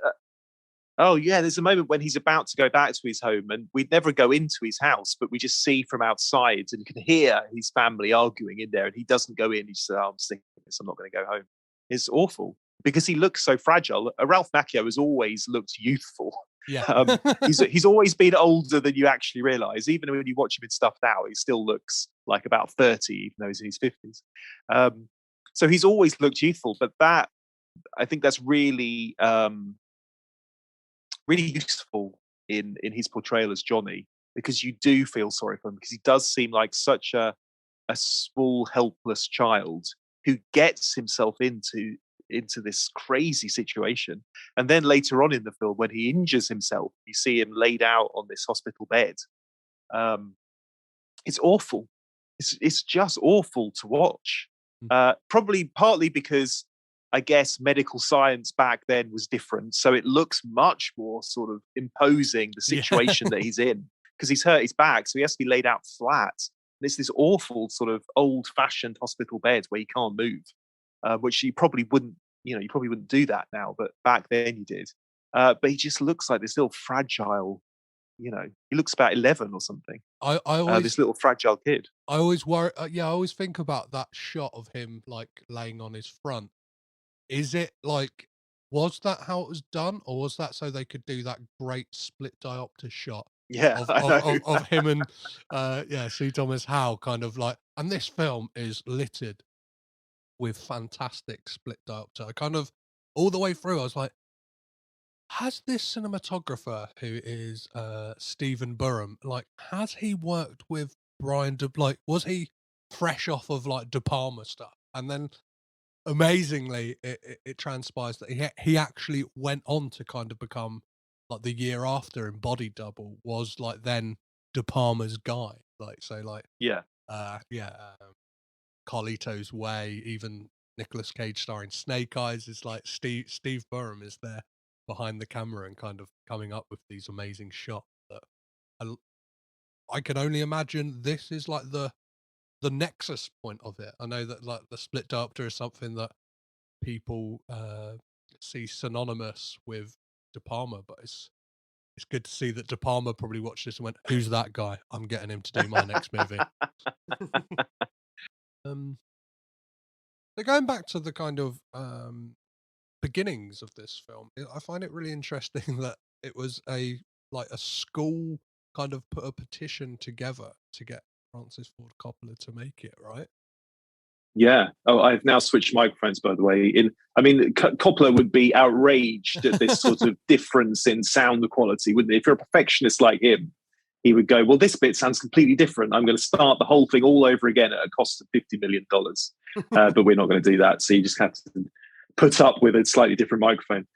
There's a moment when he's about to go back to his home, and we'd never go into his house, but we just see from outside, and you can hear his family arguing in there, and he doesn't go in. He says, I'm sick of this, I'm not going to go home. It's awful because he looks so fragile. Ralph Macchio has always looked youthful. Yeah. He's always been older than you actually realise. Even when you watch him in stuff now, he still looks like about 30, even though he's in his 50s. So he's always looked youthful, but I think that's really, really useful in his portrayal as Johnny, because you do feel sorry for him, because he does seem like such a small, helpless child who gets himself into this crazy situation. And then later on in the film, when he injures himself, you see him laid out on this hospital bed. It's awful. It's just awful to watch. Probably partly because I guess medical science back then was different. So it looks much more sort of imposing, the situation that he's in, because he's hurt his back. So he has to be laid out flat. And it's this awful sort of old fashioned hospital bed where you can't move, which you probably wouldn't do that now. But back then you did. But he just looks like this little fragile, he looks about 11 or something. I always, this little fragile kid. I always worry. I always think about that shot of him laying on his front. Is it was that how it was done, or was that so they could do that great split diopter shot? Yeah, of him and C. Thomas Howell kind of and this film is littered with fantastic split diopter. I kind of all the way through I was like, has this cinematographer who is Stephen Burham, has he worked with Brian was he fresh off of De Palma stuff? And then amazingly it transpires that he actually went on to kind of become the year after in Body Double was then De Palma's guy, Carlito's Way, even Nicolas Cage starring Snake Eyes is Steve Burham is there behind the camera and kind of coming up with these amazing shots that I can only imagine this is the nexus point of it. I know that the split diopter is something that people see synonymous with De Palma, but it's good to see that De Palma probably watched this and went, "Who's that guy? I'm getting him to do my next movie." So going back to the kind of beginnings of this film, I find it really interesting that it was a school kind of put a petition together to get Francis Ford Coppola to make it, right? Yeah. Oh, I've now switched microphones, by the way. Coppola would be outraged at this sort of difference in sound quality, wouldn't he? If you're a perfectionist like him, he would go, well, this bit sounds completely different. I'm going to start the whole thing all over again at a cost of $50 million. But we're not going to do that. So you just have to put up with a slightly different microphone.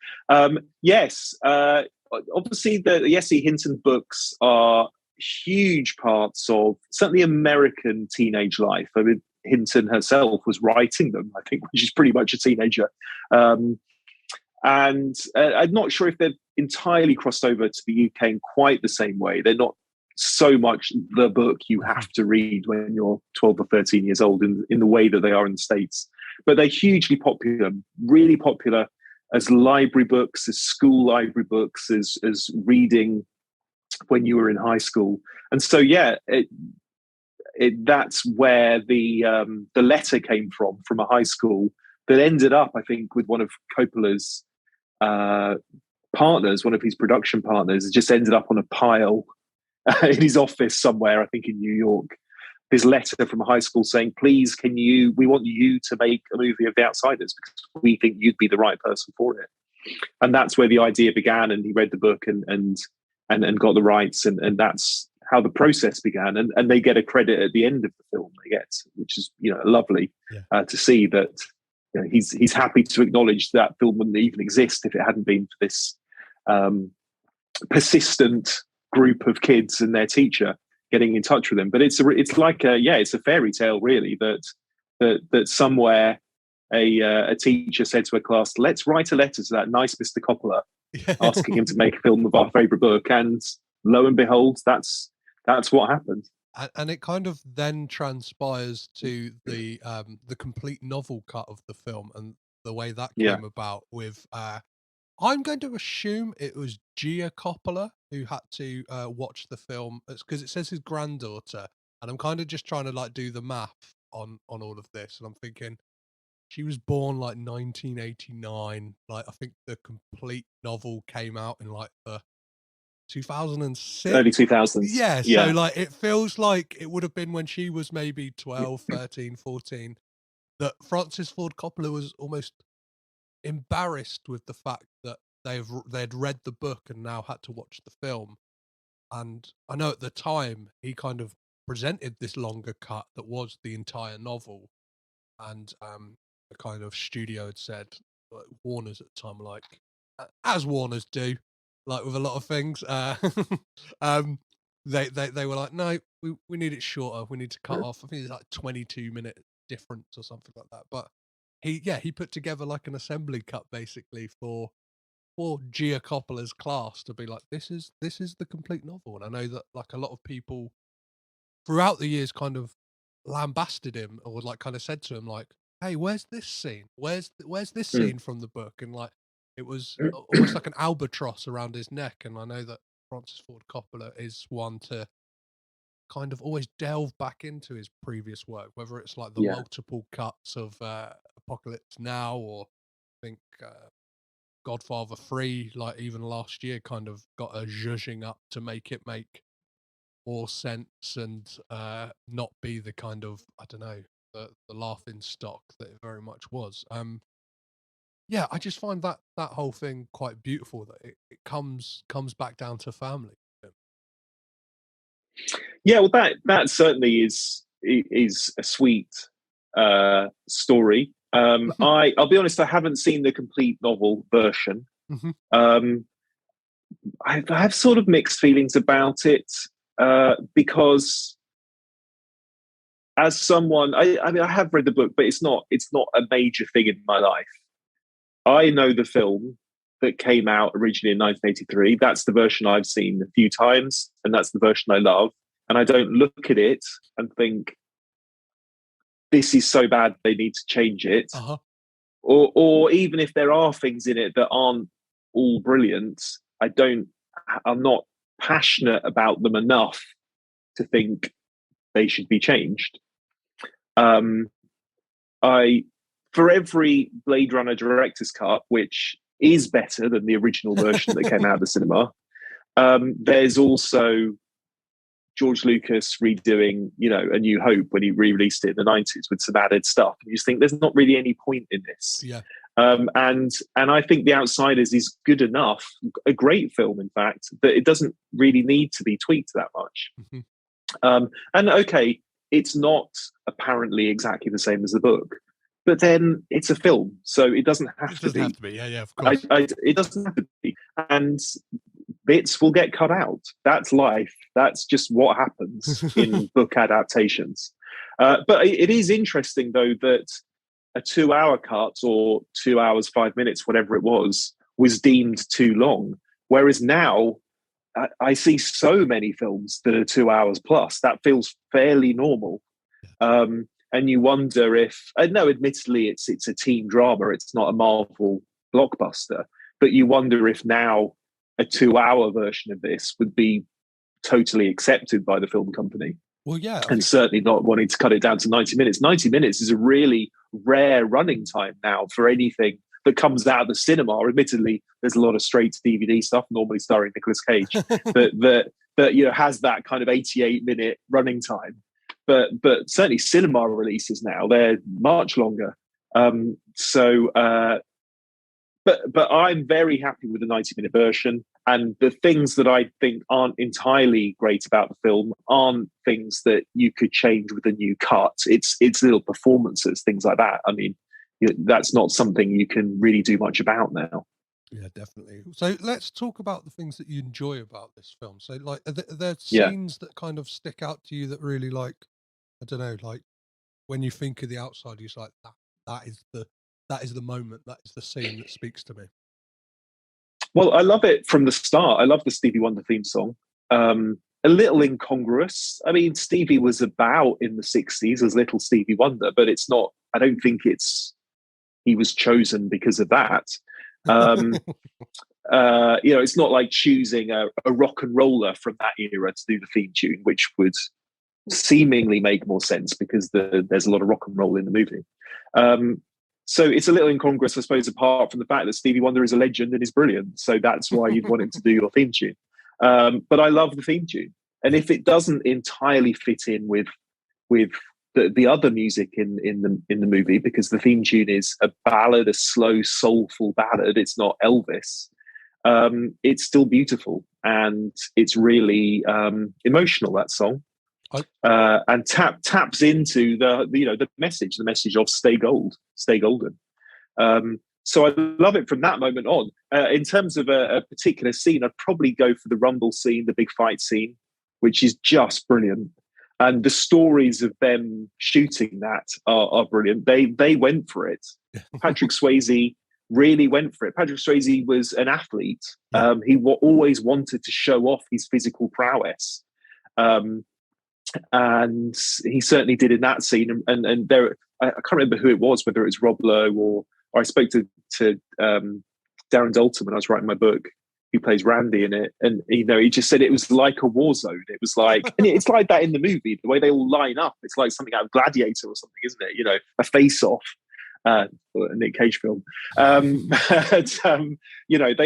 Yes. Obviously, the S.E. Hinton books are huge parts of certainly American teenage life. I mean, Hinton herself was writing them, I think, when she's pretty much a teenager. And I'm not sure if they've entirely crossed over to the UK in quite the same way. They're not so much the book you have to read when you're 12 or 13 years old in the way that they are in the States. But they're hugely popular, really popular as library books, as school library books, as reading when you were in high school. And so, yeah, that's where the letter came from a high school that ended up, I think, with one of Coppola's partners, one of his production partners. It just ended up on a pile in his office somewhere, I think in New York. This letter from a high school saying, please, we want you to make a movie of The Outsiders because we think you'd be the right person for it. And that's where the idea began. And he read the book and got the rights. And that's how the process began. And they get a credit at the end of the film, which is, lovely to see that he's happy to acknowledge that film wouldn't even exist if it hadn't been for this persistent group of kids and their teacher getting in touch with them. But it's like it's a fairy tale, really, that somewhere a teacher said to a class, let's write a letter to that nice Mr. Coppola asking him to make a film of our favorite book. And lo and behold, that's what happened. And it kind of then transpires to the complete novel cut of the film and the way that came about with I'm going to assume it was Gia Coppola who had to watch the film. It's because it says his granddaughter, and I'm kind of just trying to do the math on all of this, and I'm thinking she was born 1989. I think the complete novel came out in the 2006, early 2000s. Yeah, so it feels like it would have been when she was maybe 12, 13, 14 that Francis Ford Coppola was almost embarrassed with the fact that they'd read the book and now had to watch the film. And I know at the time he kind of presented this longer cut that was the entire novel, and the kind of studio had said, Warner's at the time, as Warners do, with a lot of things, they were like, no, we need it shorter, we need to cut off, I think it's 22-minute difference or something like that. But he put together an assembly cut basically for Gia Coppola's class to be this is the complete novel. And I know that a lot of people throughout the years kind of lambasted him or kind of said to him hey, where's this scene, where's this scene from the book, and it was almost like an albatross around his neck. And I know that Francis Ford Coppola is one to kind of always delve back into his previous work, whether it's the multiple cuts of Apocalypse Now, or I think Godfather 3, even last year, kind of got a zhuzhing up to make it make more sense and not be the kind of, I don't know, the laughing stock that it very much was. I just find that whole thing quite beautiful, that it comes back down to family. Yeah, well, that certainly is a sweet story. I'll be honest, I haven't seen the complete novel version. Mm-hmm. I have sort of mixed feelings about it because, as someone, I mean, I have read the book, but it's not a major thing in my life. I know the film that came out originally in 1983. That's the version I've seen a few times, and that's the version I love. And I don't look at it and think, this is so bad they need to change it. Uh-huh. Or even if there are things in it that aren't all brilliant, I'm not passionate about them enough to think they should be changed. For every Blade Runner director's cut, which is better than the original version that came out of the cinema, there's also George Lucas redoing, A New Hope when he re-released it in the 90s with some added stuff. And you just think there's not really any point in this. Yeah. And I think The Outsiders is good enough, a great film, in fact, that it doesn't really need to be tweaked that much. Mm-hmm. And okay, it's not apparently exactly the same as the book, but then it's a film, so it doesn't have to be. Have to be. Yeah, of course. It doesn't have to be. And bits will get cut out. That's life. That's just what happens in book adaptations. But it is interesting, though, that a 2-hour cut, or 2 hours, 5 minutes, whatever it was deemed too long. Whereas now, I see so many films that are 2 hours plus. That feels fairly normal. And you wonder if, no, admittedly, it's a teen drama. It's not a Marvel blockbuster. But you wonder if now a 2-hour version of this would be totally accepted by the film company. Well, yeah. And certainly not wanting to cut it down to 90 minutes. 90 minutes is a really rare running time now for anything that comes out of the cinema. Admittedly, there's a lot of straight to DVD stuff, normally starring Nicolas Cage, that you know, has that kind of 88-minute running time. But certainly cinema releases now, they're much longer. But I'm very happy with the 90-minute version. And the things that I think aren't entirely great about the film aren't things that you could change with a new cut. It's little performances, things like that. I mean, that's not something you can really do much about now. Yeah, definitely. So let's talk about the things that you enjoy about this film. So, like, are there scenes that kind of stick out to you that really, like, I don't know, like when you think of The Outsider, you're like, that is the moment, that is the scene that speaks to me. Well, I love it from the start. I love the Stevie Wonder theme song. A little incongruous. I mean, Stevie was about in the 60s as Little Stevie Wonder, but it's not, I don't think he was chosen because of that. It's not like choosing a rock and roller from that era to do the theme tune, which would seemingly make more sense because there's a lot of rock and roll in the movie. So it's a little incongruous, I suppose, apart from the fact that Stevie Wonder is a legend and is brilliant. So that's why you'd want him to do your theme tune. But I love the theme tune. And if it doesn't entirely fit in with the other music in the movie, because the theme tune is a ballad, a slow, soulful ballad, it's not Elvis, it's still beautiful. And it's really emotional, that song. And taps into the message of stay golden. So I love it from that moment on. In terms of a particular scene, I'd probably go for the rumble scene, the big fight scene, which is just brilliant. And the stories of them shooting that are brilliant. They went for it. Patrick Swayze really went for it. Patrick Swayze was an athlete. He always wanted to show off his physical prowess. And he certainly did in that scene. And there, I can't remember who it was, whether it was Rob Lowe or I spoke to Darren Dalton when I was writing my book, who plays Randy in it. And, he just said it was like a war zone. It was like, and it's like that in the movie, the way they all line up. It's like something out of Gladiator or something, isn't it? A face-off. A Nick Cage film. They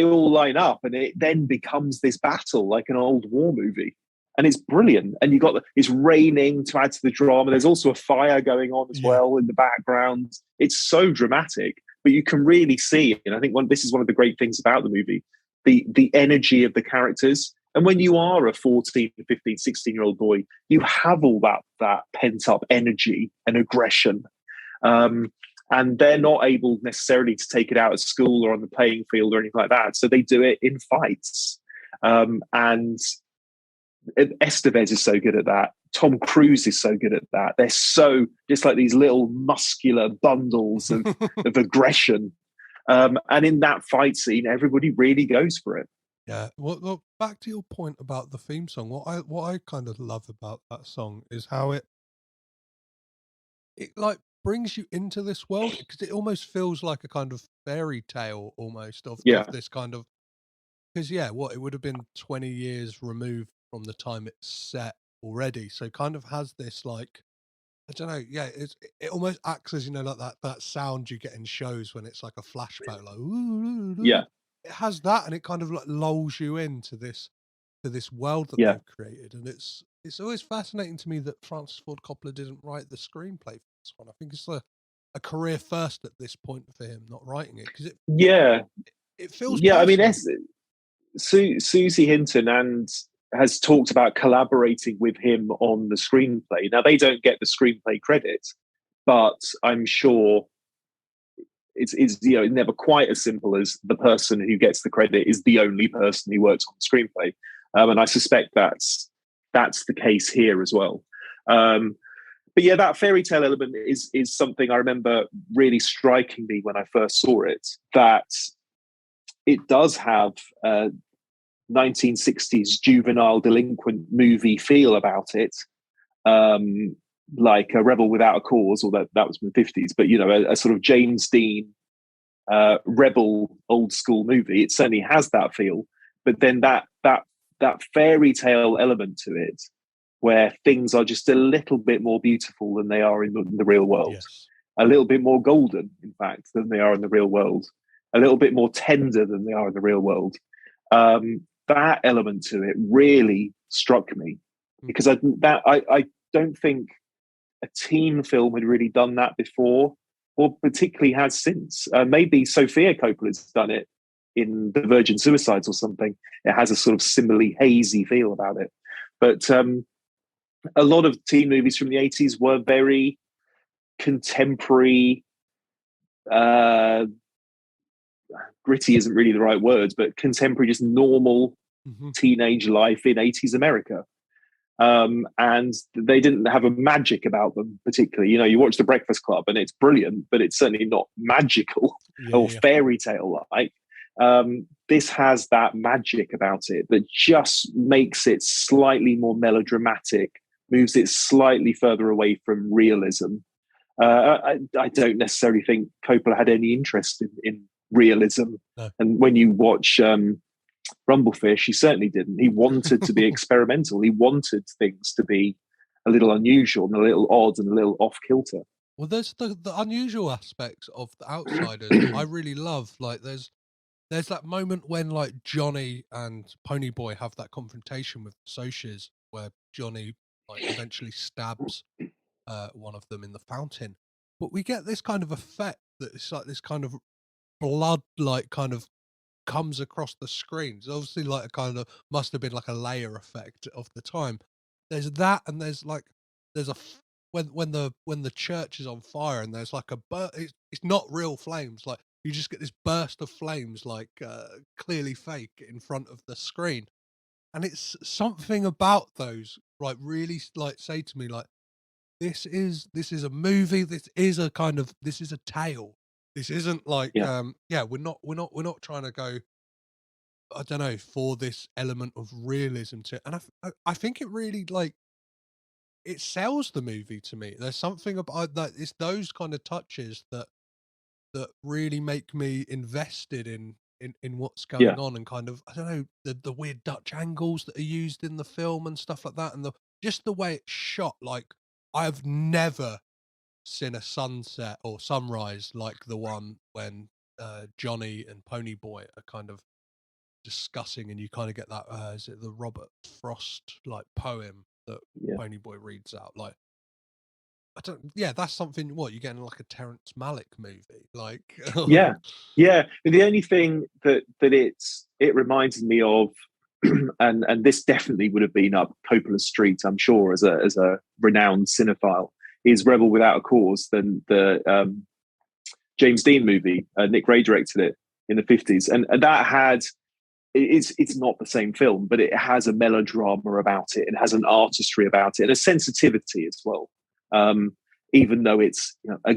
all line up and it then becomes this battle like an old war movie. And it's brilliant. And it's raining to add to the drama. There's also a fire going on as well in the background. It's so dramatic, but you can really see, and I think this is one of the great things about the movie, the energy of the characters. And when you are a 14, 15, 16-year-old boy, you have all that pent-up energy and aggression. And they're not able necessarily to take it out at school or on the playing field or anything like that. So they do it in fights. And Estevez is so good at that. Tom Cruise is so good at that. They're so just like these little muscular bundles of aggression. And in that fight scene, everybody really goes for it. Yeah. Well, back to your point about the theme song. What I kind of love about that song is how it like brings you into this world, because it almost feels like a kind of fairy tale almost of this kind of, because it would have been 20 years removed from the time it's set already, so it kind of has this, like, I don't know, it almost acts as, like that sound you get in shows when it's like a flashback, like ooh, it has that, and it kind of like lulls you into this world that they've created. And it's always fascinating to me that Francis Ford Coppola didn't write the screenplay for this one. I think it's a career first at this point for him, not writing it, because it feels personal. I mean, Susie Hinton has talked about collaborating with him on the screenplay. Now, they don't get the screenplay credit, but I'm sure it's never quite as simple as the person who gets the credit is the only person who works on the screenplay. And I suspect that's the case here as well. But that fairy tale element is something I remember really striking me when I first saw it, that it does have 1960s juvenile delinquent movie feel about it, like a Rebel Without a Cause, or that was from the 50s, but a sort of James Dean rebel old school movie. It certainly has that feel, but then that fairy tale element to it, where things are just a little bit more beautiful than they are in the real world, Yes. a little bit more golden, in fact, than they are in the real world, a little bit more tender than they are in the real world. That element to it really struck me, because I don't think a teen film had really done that before, or particularly has since. Maybe Sofia Coppola's done it in The Virgin Suicides or something. It has a sort of similarly hazy feel about it. But a lot of teen movies from the 80s were very contemporary. Gritty isn't really the right word, but contemporary, just normal teenage life in 80s America. And they didn't have a magic about them particularly. You know, you watch The Breakfast Club and it's brilliant, but it's certainly not magical or fairy tale like. This has that magic about it that just makes it slightly more melodramatic, moves it slightly further away from realism. I don't necessarily think Coppola had any interest in realism. No. And when you watch Rumblefish, he certainly didn't. He wanted to be experimental. He wanted things to be a little unusual and a little odd and a little off kilter. Well, there's the unusual aspects of The Outsiders I really love. Like there's that moment when like Johnny and Ponyboy have that confrontation with the Socs, where Johnny like eventually stabs one of them in the fountain. But we get this kind of effect that it's like this kind of blood like kind of comes across the screen. It's obviously like a kind of must have been like a layer effect of the time. There's that, and there's a when the church is on fire and there's like it's not real flames. Like you just get this burst of flames, like clearly fake, in front of the screen, and it's something about those like really like say to me like this is a movie. This is a tale. This isn't like we're not trying to go, I don't know, for this element of realism to, and I think it really like it sells the movie to me. There's something about that. It's those kind of touches that really make me invested in what's going on, and kind of, I don't know, the weird Dutch angles that are used in the film and stuff like that, and just the way it's shot. Like I've never seen a sunset or sunrise like the one when Johnny and Ponyboy are kind of discussing, and you kind of get that is it the Robert Frost like poem that Ponyboy reads out. Like I don't, that's something what you're getting like a Terrence Malick movie, like yeah. The only thing that it reminds me of, and this definitely would have been up Coppola's street, I'm sure, as a renowned cinephile, is Rebel Without a Cause. Then the James Dean movie, Nick Ray directed it in the 50s, and that had. It's not the same film, but it has a melodrama about it. It has an artistry about it and a sensitivity as well. Even though it's a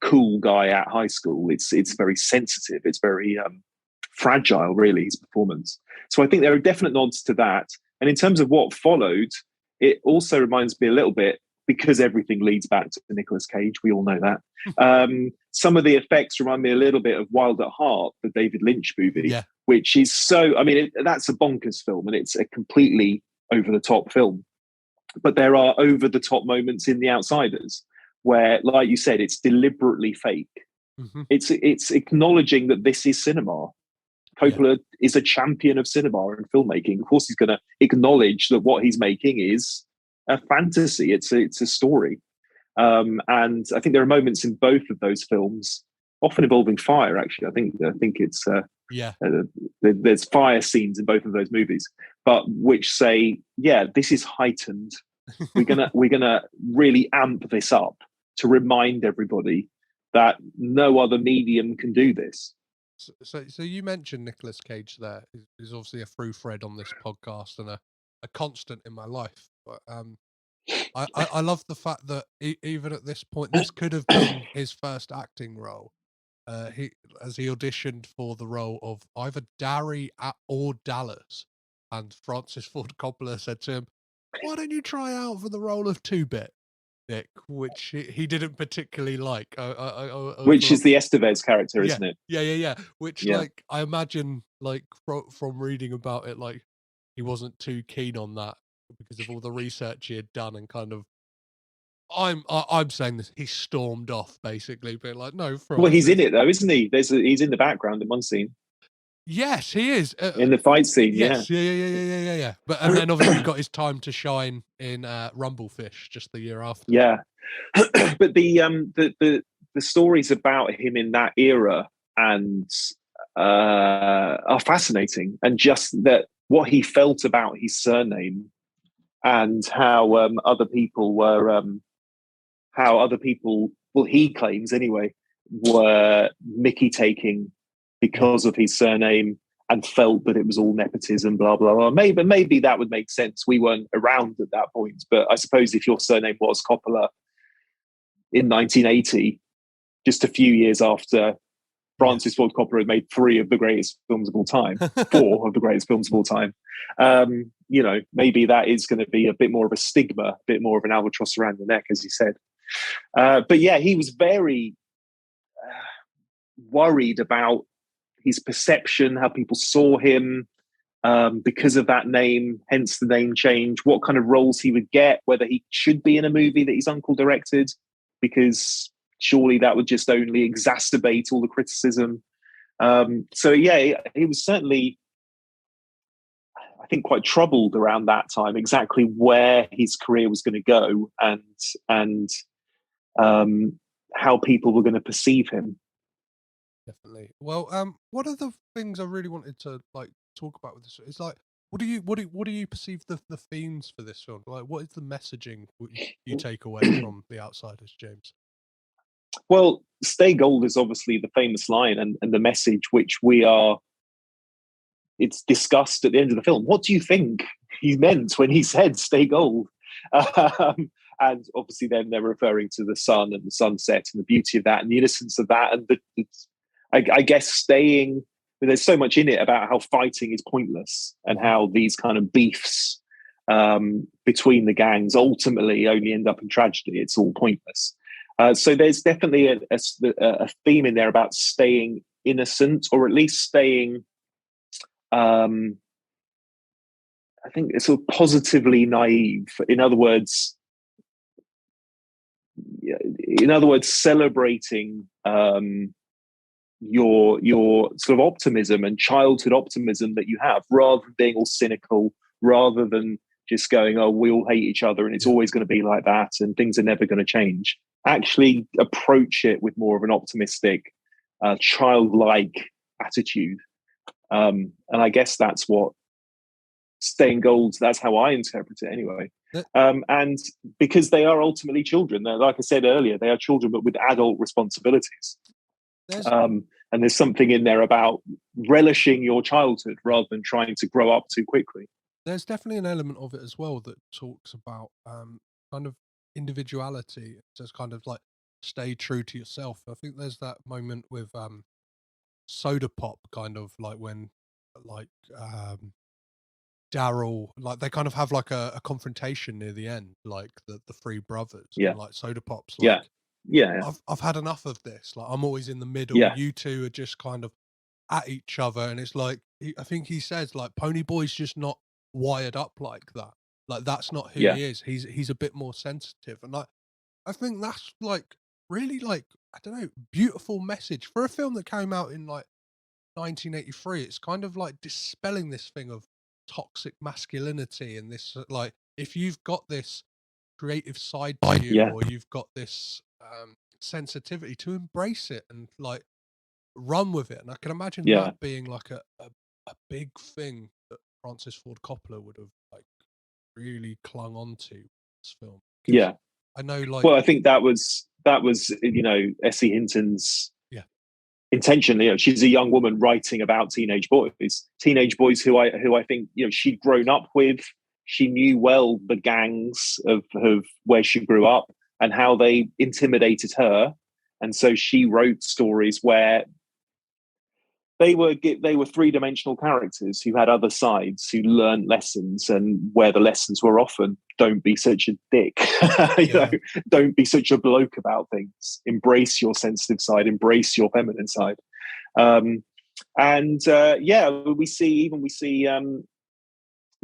cool guy at high school, it's very sensitive. It's very fragile, really, his performance. So I think there are definite nods to that. And in terms of what followed, it also reminds me a little bit, because everything leads back to Nicolas Cage. We all know that. Some of the effects remind me a little bit of Wild at Heart, the David Lynch movie, which is so, I mean, that's a bonkers film and it's a completely over-the-top film. But there are over-the-top moments in The Outsiders where, like you said, it's deliberately fake. It's acknowledging that this is cinema. Coppola is a champion of cinema and filmmaking. Of course, he's going to acknowledge that what he's making is a fantasy. It's a story. And I think there are moments in both of those films, often involving fire. Actually, I think it's there's fire scenes in both of those movies, but which say, this is heightened. We're gonna really amp this up to remind everybody that no other medium can do this. So you mentioned Nicolas Cage there. Is obviously a through thread on this podcast and a constant in my life. But I love the fact that even at this point, this could have been his first acting role. He auditioned for the role of either Darry or Dallas, and Francis Ford Coppola said to him, "Why don't you try out for the role of 2-Bit?" Nick, which he didn't particularly like. Which is the Estevez character, yeah, isn't it? yeah. Which, Yeah. like, I imagine, like, from reading about it, like, he wasn't too keen on that because of all the research he had done, and kind of, I'm saying this, he stormed off basically, being like, no, Well, he's in Francis. it though, isn't he? He's in the background in one scene, Yes, he is. in the fight scene. Yes, yeah. But and then obviously got his time to shine in Rumblefish just the year after. Yeah. But the stories about him in that era and are fascinating, and just that what he felt about his surname, and how other people were well, he claims anyway, were Mickey taking because of his surname, and felt that it was all nepotism, blah blah blah. Maybe that would make sense. We weren't around at that point, but I suppose if your surname was Coppola in 1980, just a few years after Francis Ford Coppola had made 3 of the greatest films of all time, 4 of the greatest films of all time, maybe that is going to be a bit more of a stigma, a bit more of an albatross around the neck, as you said. But yeah, he was very worried about his perception, how people saw him, because of that name, hence the name change, what kind of roles he would get, whether he should be in a movie that his uncle directed, because surely that would just only exacerbate all the criticism. So yeah, he was certainly, I think, quite troubled around that time, exactly where his career was going to go, and how people were going to perceive him. Definitely. Well, one of the things I really wanted to, like, talk about with this is, like, what do you perceive the themes for this film? Like, what is the messaging you take away from The Outsiders, James? Well, stay gold is obviously the famous line, and the message which it's discussed at the end of the film. What do you think he meant when he said stay gold? And obviously then they're referring to the sun and the sunset and the beauty of that and the innocence of that. And I guess staying, there's so much in it about how fighting is pointless, and how these kind of beefs between the gangs ultimately only end up in tragedy. It's all pointless. So there's definitely a theme in there about staying innocent, or at least staying, I think it's sort of positively naive. In other words, celebrating your sort of optimism and childhood optimism that you have, rather than being all cynical, rather than just going, oh, we all hate each other and it's always going to be like that and things are never going to change. Actually approach it with more of an optimistic, childlike attitude. And I guess that's what staying gold, that's how I interpret it anyway. And because they are ultimately children, like I said earlier, they are children but with adult responsibilities. And there's something in there about relishing your childhood rather than trying to grow up too quickly. There's definitely an element of it as well that talks about kind of individuality, just kind of like stay true to yourself. I think there's that moment with Soda Pop, kind of like when, like, Daryl, like, they kind of have like a confrontation near the end, like the 3 brothers. Yeah. And, like, Soda Pop's like, yeah. I've had enough of this. Like, I'm always in the middle. Yeah. You two are just kind of at each other, and it's like, I think he says, like, Pony Boy's just not wired up like that. Like, that's not who he is. He's a bit more sensitive, and, like, I think that's, like, really, like, I don't know, beautiful message for a film that came out in, like, 1983. It's kind of like dispelling this thing of toxic masculinity, and this, like, if you've got this creative side to you, or you've got this sensitivity, to embrace it and, like, run with it. And I can imagine that being like a big thing that Francis Ford Coppola would have, like, really clung on to this film. Yeah, I know, like, well, I think that was Essie Hinton's intention. She's a young woman writing about teenage boys who I think she'd grown up with. She knew well the gangs of where she grew up and how they intimidated her, and so she wrote stories where they were three-dimensional characters who had other sides, who learned lessons, and where the lessons were often, don't be such a dick. Don't be such a bloke about things. Embrace your sensitive side, embrace your feminine side. We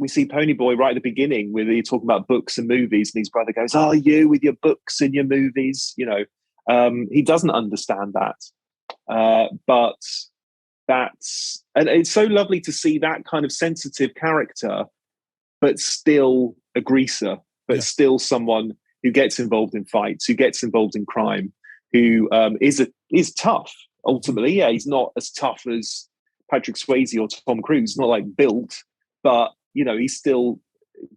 see Ponyboy right at the beginning, where you're talking about books and movies, and his brother goes, "Oh, you with your books and your movies," he doesn't understand that, but and it's so lovely to see that kind of sensitive character, but still a greaser, but still someone who gets involved in fights, who gets involved in crime, who is tough. Ultimately, he's not as tough as Patrick Swayze or Tom Cruise, not like built, but he's still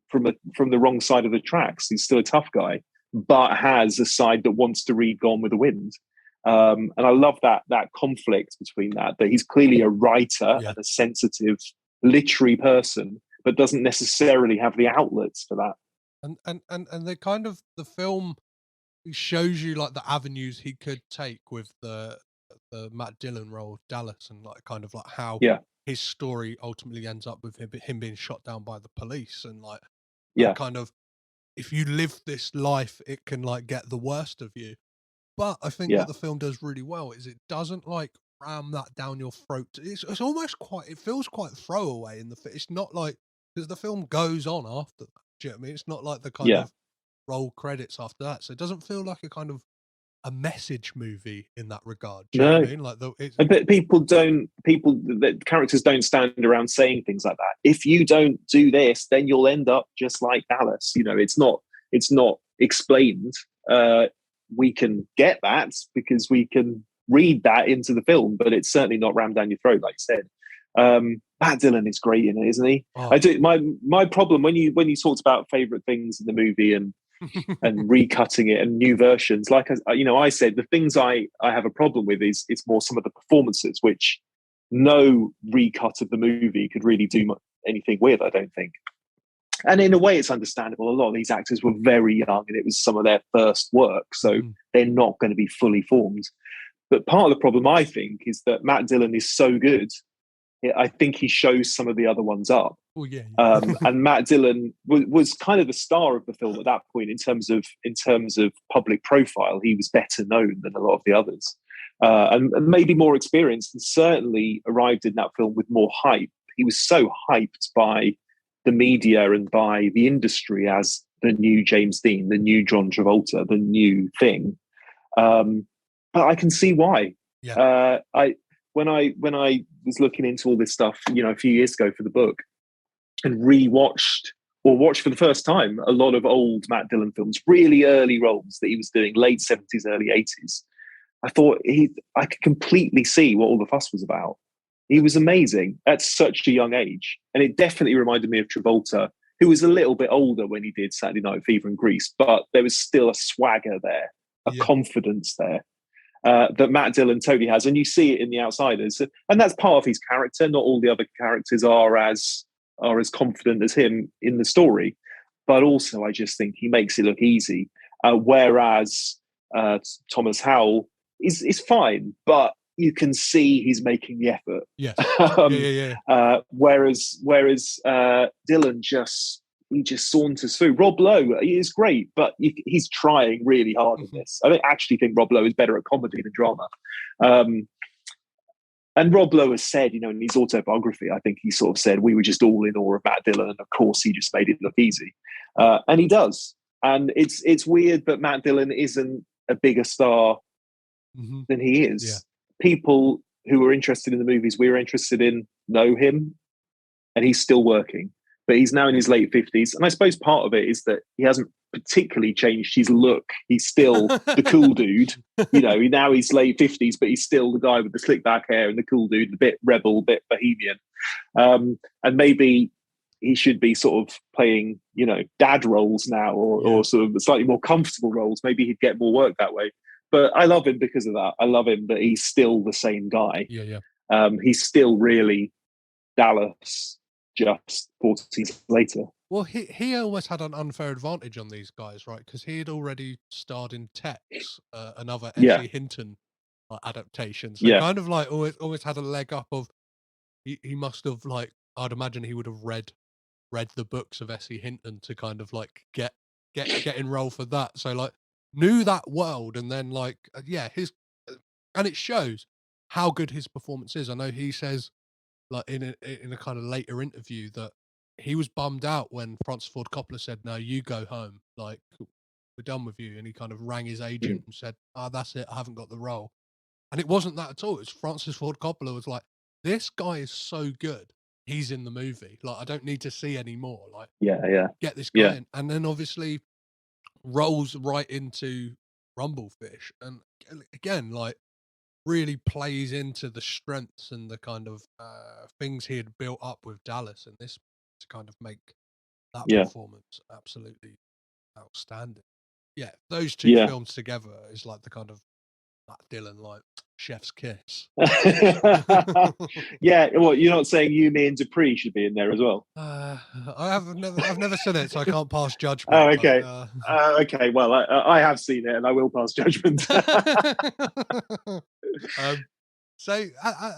from the wrong side of the tracks. He's still a tough guy, but has a side that wants to read Gone with the Wind. And I love that conflict between that he's clearly a writer and a sensitive literary person, but doesn't necessarily have the outlets for that. And the kind of the film shows you like the avenues he could take with the Matt Dillon role of Dallas, and like kind of like how his story ultimately ends up with him being shot down by the police, and like kind of, if you live this life, it can like get the worst of you. But I think what the film does really well is it doesn't like ram that down your throat. It's almost it feels quite throwaway in the it's not like, because the film goes on after that. Do you know what I mean? It's not like the kind of roll credits after that, so it doesn't feel like a kind of a message movie in that regard. Do you know what I mean? Like the characters don't stand around saying things like that. If you don't do this, then you'll end up just like Dallas. It's not explained. We can get that because we can read that into the film, but it's certainly not rammed down your throat, like you said. Matt Dillon is great in it, isn't he? Oh. I do. My problem when you talked about favorite things in the movie and recutting it and new versions, like I said, the things I have a problem with is it's more some of the performances, which no recut of the movie could really do anything with, I don't think. And in a way, it's understandable. A lot of these actors were very young, and it was some of their first work, so they're not going to be fully formed. But part of the problem, I think, is that Matt Dillon is so good, I think he shows some of the other ones up. Oh, yeah. And Matt Dillon was kind of the star of the film at that point in terms of public profile. He was better known than a lot of the others, and maybe more experienced, and certainly arrived in that film with more hype. He was so hyped by the media and by the industry as the new James Dean, the new John Travolta, the new thing. But I can see why. Yeah. When I was looking into all this stuff, a few years ago for the book, and watched for the first time a lot of old Matt Dillon films, really early roles that he was doing, late 70s, early 80s, I thought I could completely see what all the fuss was about. He was amazing at such a young age. And it definitely reminded me of Travolta, who was a little bit older when he did Saturday Night Fever and Grease, but there was still a swagger there, a confidence there that Matt Dillon totally has. And you see it in The Outsiders. And that's part of his character. Not all the other characters are as confident as him in the story. But also, I just think he makes it look easy. Whereas Thomas Howell is fine, but you can see he's making the effort. Yes. Whereas Dillon just saunters through. Rob Lowe, he is great, but he's trying really hard in this. I actually think Rob Lowe is better at comedy than drama. And Rob Lowe has said, in his autobiography, I think he sort of said, we were just all in awe of Matt Dillon, and of course he just made it look easy. And he does. And it's weird that Matt Dillon isn't a bigger star than he is. Yeah. People who are interested in the movies we're interested in know him, and he's still working. But he's now in his late 50s. And I suppose part of it is that he hasn't particularly changed his look. He's still the cool dude. Now he's late 50s, but he's still the guy with the slick back hair and the cool dude, a bit rebel, a bit bohemian. And maybe he should be sort of playing, dad roles now, or sort of slightly more comfortable roles. Maybe he'd get more work that way. But I love him because of that. I love him that he's still the same guy. Yeah. He's still really Dallas, just 40 years later. Well, he almost had an unfair advantage on these guys, right? Because he had already starred in Tex, another Essie Hinton like adaptations. So Yeah. kind of like always had a leg up of he must have like I'd imagine he would have read the books of S.E. Hinton to kind of like get in role for that. So like knew that world, and then like his and it shows how good his performance is. I know he says like in a kind of later interview that he was bummed out when Francis Ford Coppola said, "No, you go home. Like we're done with you." And he kind of rang his agent and said, "That's it. I haven't got the role." And it wasn't that at all. It was Francis Ford Coppola was like, "This guy is so good. He's in the movie. Like I don't need to see any more. Like get this guy in." And then obviously rolls right into Rumblefish, and again like really plays into the strengths and the kind of things he had built up with Dallas and this to kind of make that performance absolutely outstanding. Yeah, those two films together is like the kind of Matt Dillon like chef's kiss. Yeah, well, you're not saying you, me, and Dupree should be in there as well? I've never seen it, so I can't pass judgment. Oh, okay. But, okay. Well, I have seen it, and I will pass judgment. So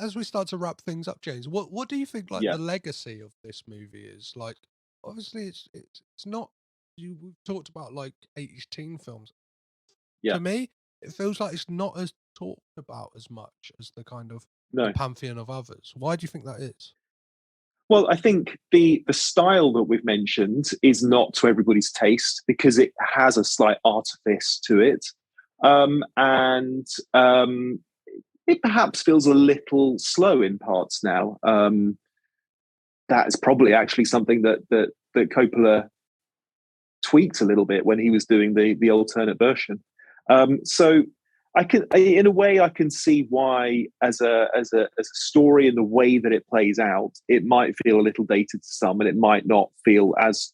as we start to wrap things up, James, what do you think like the legacy of this movie is? Like, obviously, it's not. We've talked about like 80s teen films. Yeah. To me, it feels like it's not as talked about as much as the kind of No. the pantheon of others. Why do you think that is? Well, I think the style that we've mentioned is not to everybody's taste because it has a slight artifice to it, and it perhaps feels a little slow in parts now. That is probably actually something that Coppola tweaked a little bit when he was doing the alternate version. So in a way, I can see why, as a story and the way that it plays out, it might feel a little dated to some, and it might not feel as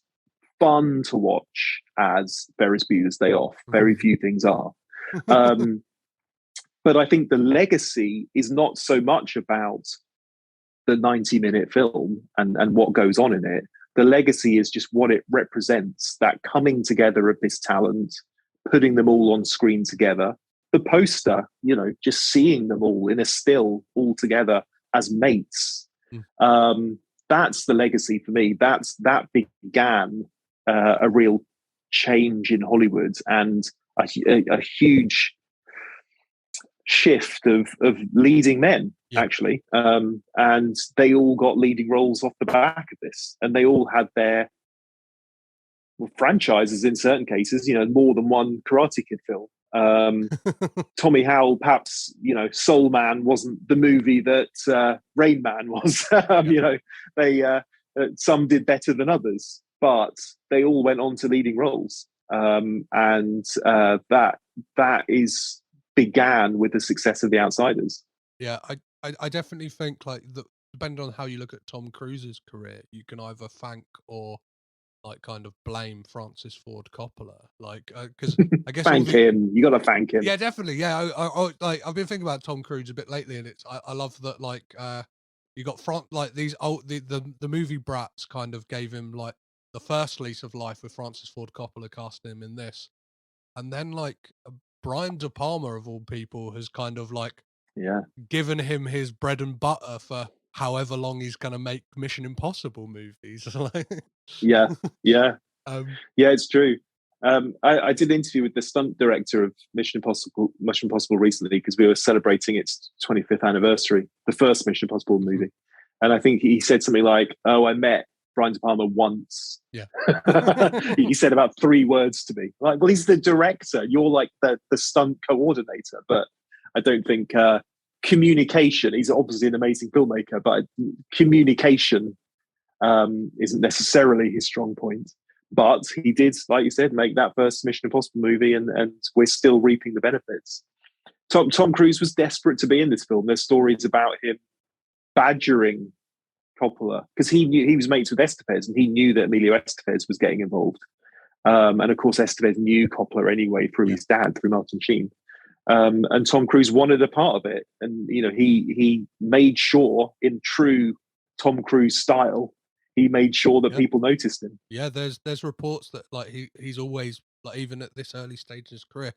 fun to watch as Ferris Bueller's Day Off. Very few things are. But I think the legacy is not so much about the 90-minute film and what goes on in it. The legacy is just what it represents, that coming together of this talent, putting them all on screen together. The poster, just seeing them all in a still all together as mates. That's the legacy for me. That began a real change in Hollywood and a huge shift of leading men, actually. And they all got leading roles off the back of this. And they all had their franchises in certain cases, more than one Karate Kid film. Tommy Howell, perhaps, Soul Man wasn't the movie that Rain Man was. They some did better than others, but they all went on to leading roles. And that began with the success of The Outsiders. Yeah, I definitely think like depending on how you look at Tom Cruise's career, you can either thank or like kind of blame Francis Ford Coppola, like because I guess thank him. You got to thank him. Yeah, definitely. Yeah, I like I've been thinking about Tom Cruise a bit lately, and I love that like you got these old the movie brats kind of gave him like the first lease of life with Francis Ford Coppola casting him in this, and then like Brian De Palma of all people has kind of like given him his bread and butter for however long he's going to make Mission Impossible movies. yeah, it's true. I did an interview with the stunt director of Mission Impossible recently because we were celebrating its 25th anniversary, the first Mission Impossible movie, and I think he said something like, "Oh, I met Brian De Palma once." Yeah, he said about 3 words to me. Like, well, he's the director. You're like the stunt coordinator, but I don't think communication. He's obviously an amazing filmmaker, but communication isn't necessarily his strong point. But he did, like you said, make that first Mission Impossible movie, and we're still reaping the benefits. Tom Cruise was desperate to be in this film. There's stories about him badgering Coppola because he knew he was mates with Estevez, and he knew that Emilio Estevez was getting involved. And of course, Estevez knew Coppola anyway through his dad, through Martin Sheen. And Tom Cruise wanted a part of it, and he made sure, in true Tom Cruise style, he made sure that people noticed him. Yeah, there's reports that like he's always like, even at this early stage in his career,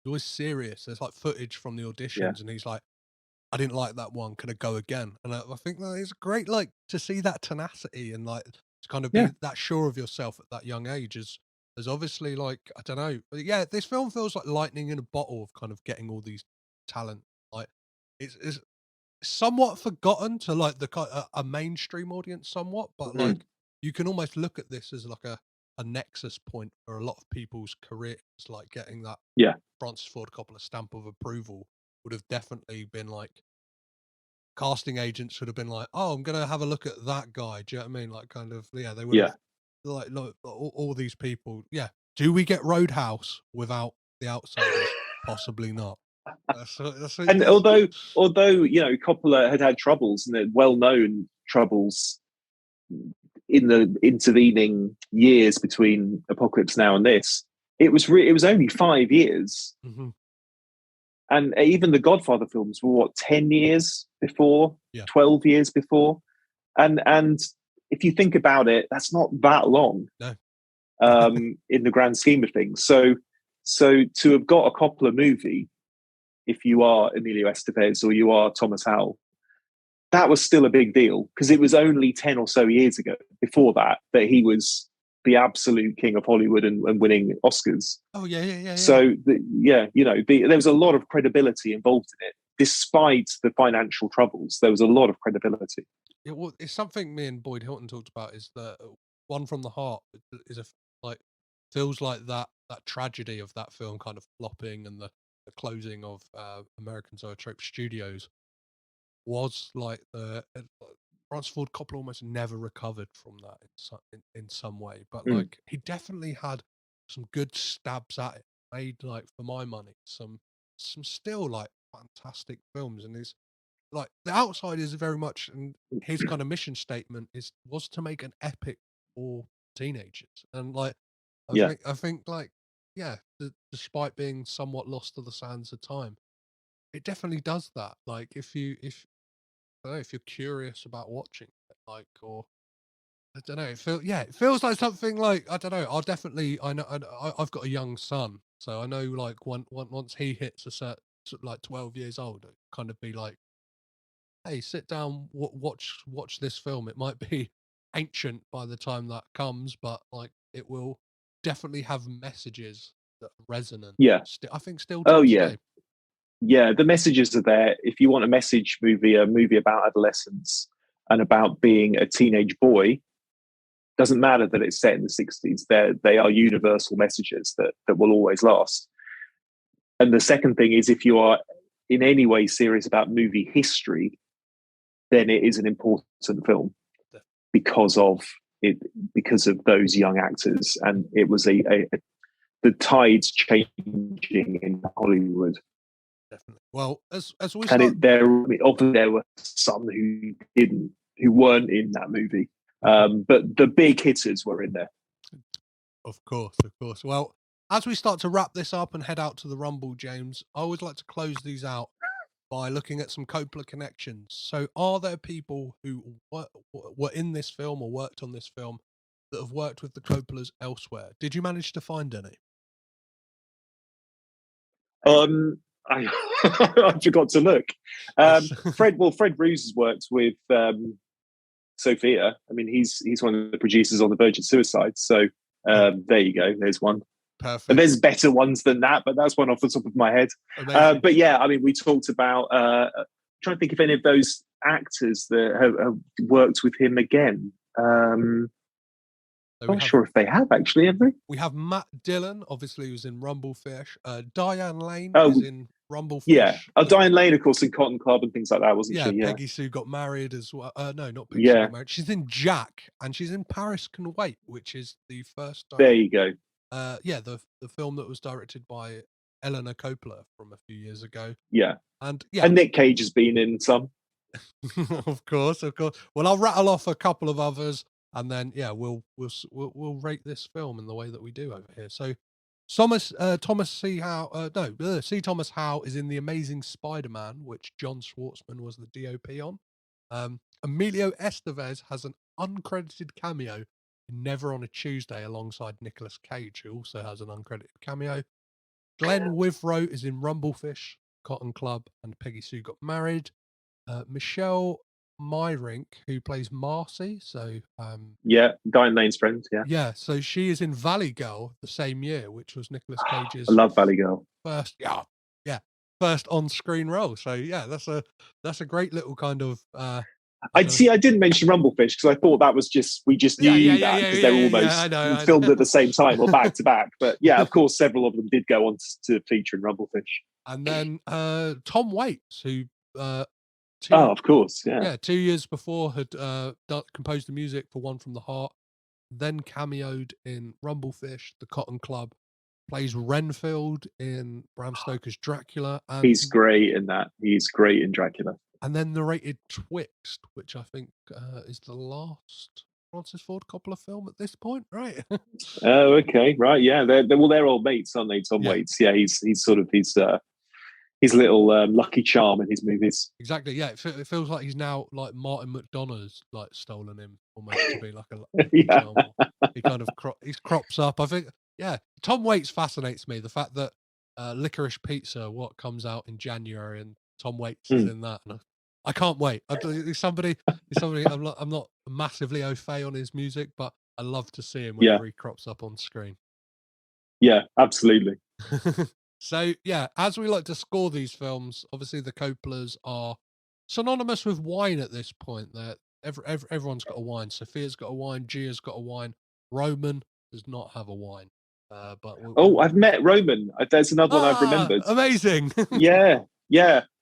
always serious. There's like footage from the Yeah. auditions, and he's like, "I didn't like that one. Can I go again?" And I think that it's great, like to see that tenacity and like to kind of Yeah. be that sure of yourself at that young age is obviously like I don't know, but yeah, this film feels like lightning in a bottle of kind of getting all these talent. Like it's somewhat forgotten to like a mainstream audience somewhat, but Mhm. like you can almost look at this as like a nexus point for a lot of people's careers, like getting that Yeah. Francis Ford Coppola stamp of approval would have definitely been like casting agents would have been like, "Oh, I'm gonna have a look at that guy." Do you know what I mean? Like, kind of, yeah, they would Yeah. have like look, all these people. Yeah, do we get Roadhouse without the Outsiders? Possibly not. And although Coppola had troubles and had well-known troubles in the intervening years between Apocalypse Now and this, it was only 5 years, Mhm. and even the Godfather films were what 10 years before, Yeah. 12 years before, and if you think about it, that's not that long. No. In the grand scheme of things. So to have got a Coppola movie, if you are Emilio Estevez or you are Thomas Howell, that was still a big deal because it was only 10 or so years ago before that he was the absolute king of Hollywood and winning Oscars. Oh yeah. So there was a lot of credibility involved in it. Despite the financial troubles, there was a lot of credibility. Yeah, well, it's something me and Boyd Hilton talked about is that One from the Heart is like feels like that tragedy of that film kind of flopping and the closing of American Zoetrope Studios was like Francis Ford Coppola almost never recovered from that in some way, but like he definitely had some good stabs at it. Made like for my money some still like fantastic films, and his like The Outsiders is very much, and his kind of mission statement was to make an epic for teenagers, and like Yeah. I think like yeah, despite being somewhat lost to the sands of time, it definitely does that. Like if I don't know, if you're curious about watching it, like, or I don't know, it feels like something like I don't know. I've got a young son, so I know like once he hits a certain like 12 years old, it kind of be like, hey, sit down, watch this film. It might be ancient by the time that comes, but like it will definitely have messages that are resonant. Yeah. I think still to Oh this yeah. day. Yeah, the messages are there. If you want a message movie, a movie about adolescence and about being a teenage boy, doesn't matter that it's set in the 60s. They are universal messages that will always last. And the second thing is, if you are in any way serious about movie history, then it is an important film because of it, because of those young actors, and it was the tides changing in Hollywood. Definitely. Well, as we And start, obviously there were some who weren't in that movie, but the big hitters were in there. of course. Well, as we start to wrap this up and head out to the Rumble, James, I always like to close these out by looking at some Coppola connections. So, are there people who were in this film or worked on this film that have worked with the Coppolas elsewhere? Did you manage to find any? I, I forgot to look. Yes. Fred Roos has worked with Sophia. I mean, he's one of the producers on The Verge of Suicide. So there you go. There's one. Perfect. And there's better ones than that, but that's one off the top of my head. But yeah, I mean, we talked about trying to think if any of those actors that have worked with him again. So not sure if they have actually, have they? We have Matt Dillon, obviously, who's in Rumblefish. Diane Lane Oh, is in Rumblefish. Yeah. Diane Lane, of course, in Cotton Club and things like that, wasn't she? Yeah. Peggy Sue got married as well. No, not Peggy Sue got married. She's in Jack, and she's in Paris Can Wait, which is the first. There you go. The film that was directed by Eleanor Coppola from a few years ago. Yeah. And Nick Cage has been in some. Of course. Well, I'll rattle off a couple of others, and then we'll rate this film in the way that we do over here. So, Thomas C. Howe, C. Thomas Howe is in The Amazing Spider-Man, which John Schwartzman was the DOP on. Emilio Estevez has an uncredited cameo in Never on a Tuesday alongside Nicolas Cage, who also has an uncredited cameo. Glenn Withrow is in Rumblefish, Cotton Club, and Peggy Sue Got Married. Michelle Myrink, who plays Marcy, so Yeah, Diane Lane's friend. Yeah, yeah, so she is in Valley Girl the same year, which was Nicolas Cage's I love Valley Girl. first on-screen role. So yeah, that's a great little kind of I didn't mention Rumblefish because I thought that was we knew that because they're almost filmed at the same time or back to back. But yeah, of course, several of them did go on to feature in Rumblefish. And then Tom Waits, who of course, yeah, 2 years before had composed the music for One from the Heart, then cameoed in Rumblefish, The Cotton Club, plays Renfield in Bram Stoker's Dracula. And he's great in that. He's great in Dracula. And then narrated Twixt, which I think is the last Francis Ford Coppola film at this point, right? Oh, okay, right, yeah. They're old mates, aren't they? Tom Waits. Yeah, he's sort of his little lucky charm in his movies. Exactly. Yeah, it feels like he's now like Martin McDonagh's like stolen him almost to be like a yeah. He kind of he crops up. I think. Yeah, Tom Waits fascinates me. The fact that Licorice Pizza, what comes out in January, and Tom Waits is in that. And I can't wait. He's somebody. I'm not massively au fait on his music, but I love to see him whenever he crops up on screen. Yeah, absolutely. So yeah, as we like to score these films, obviously the Coppolas are synonymous with wine at this point. That everyone's got a wine. Sophia's got a wine. Gia's got a wine. Roman does not have a wine. But I've met Roman. There's another one I've remembered. Amazing. yeah.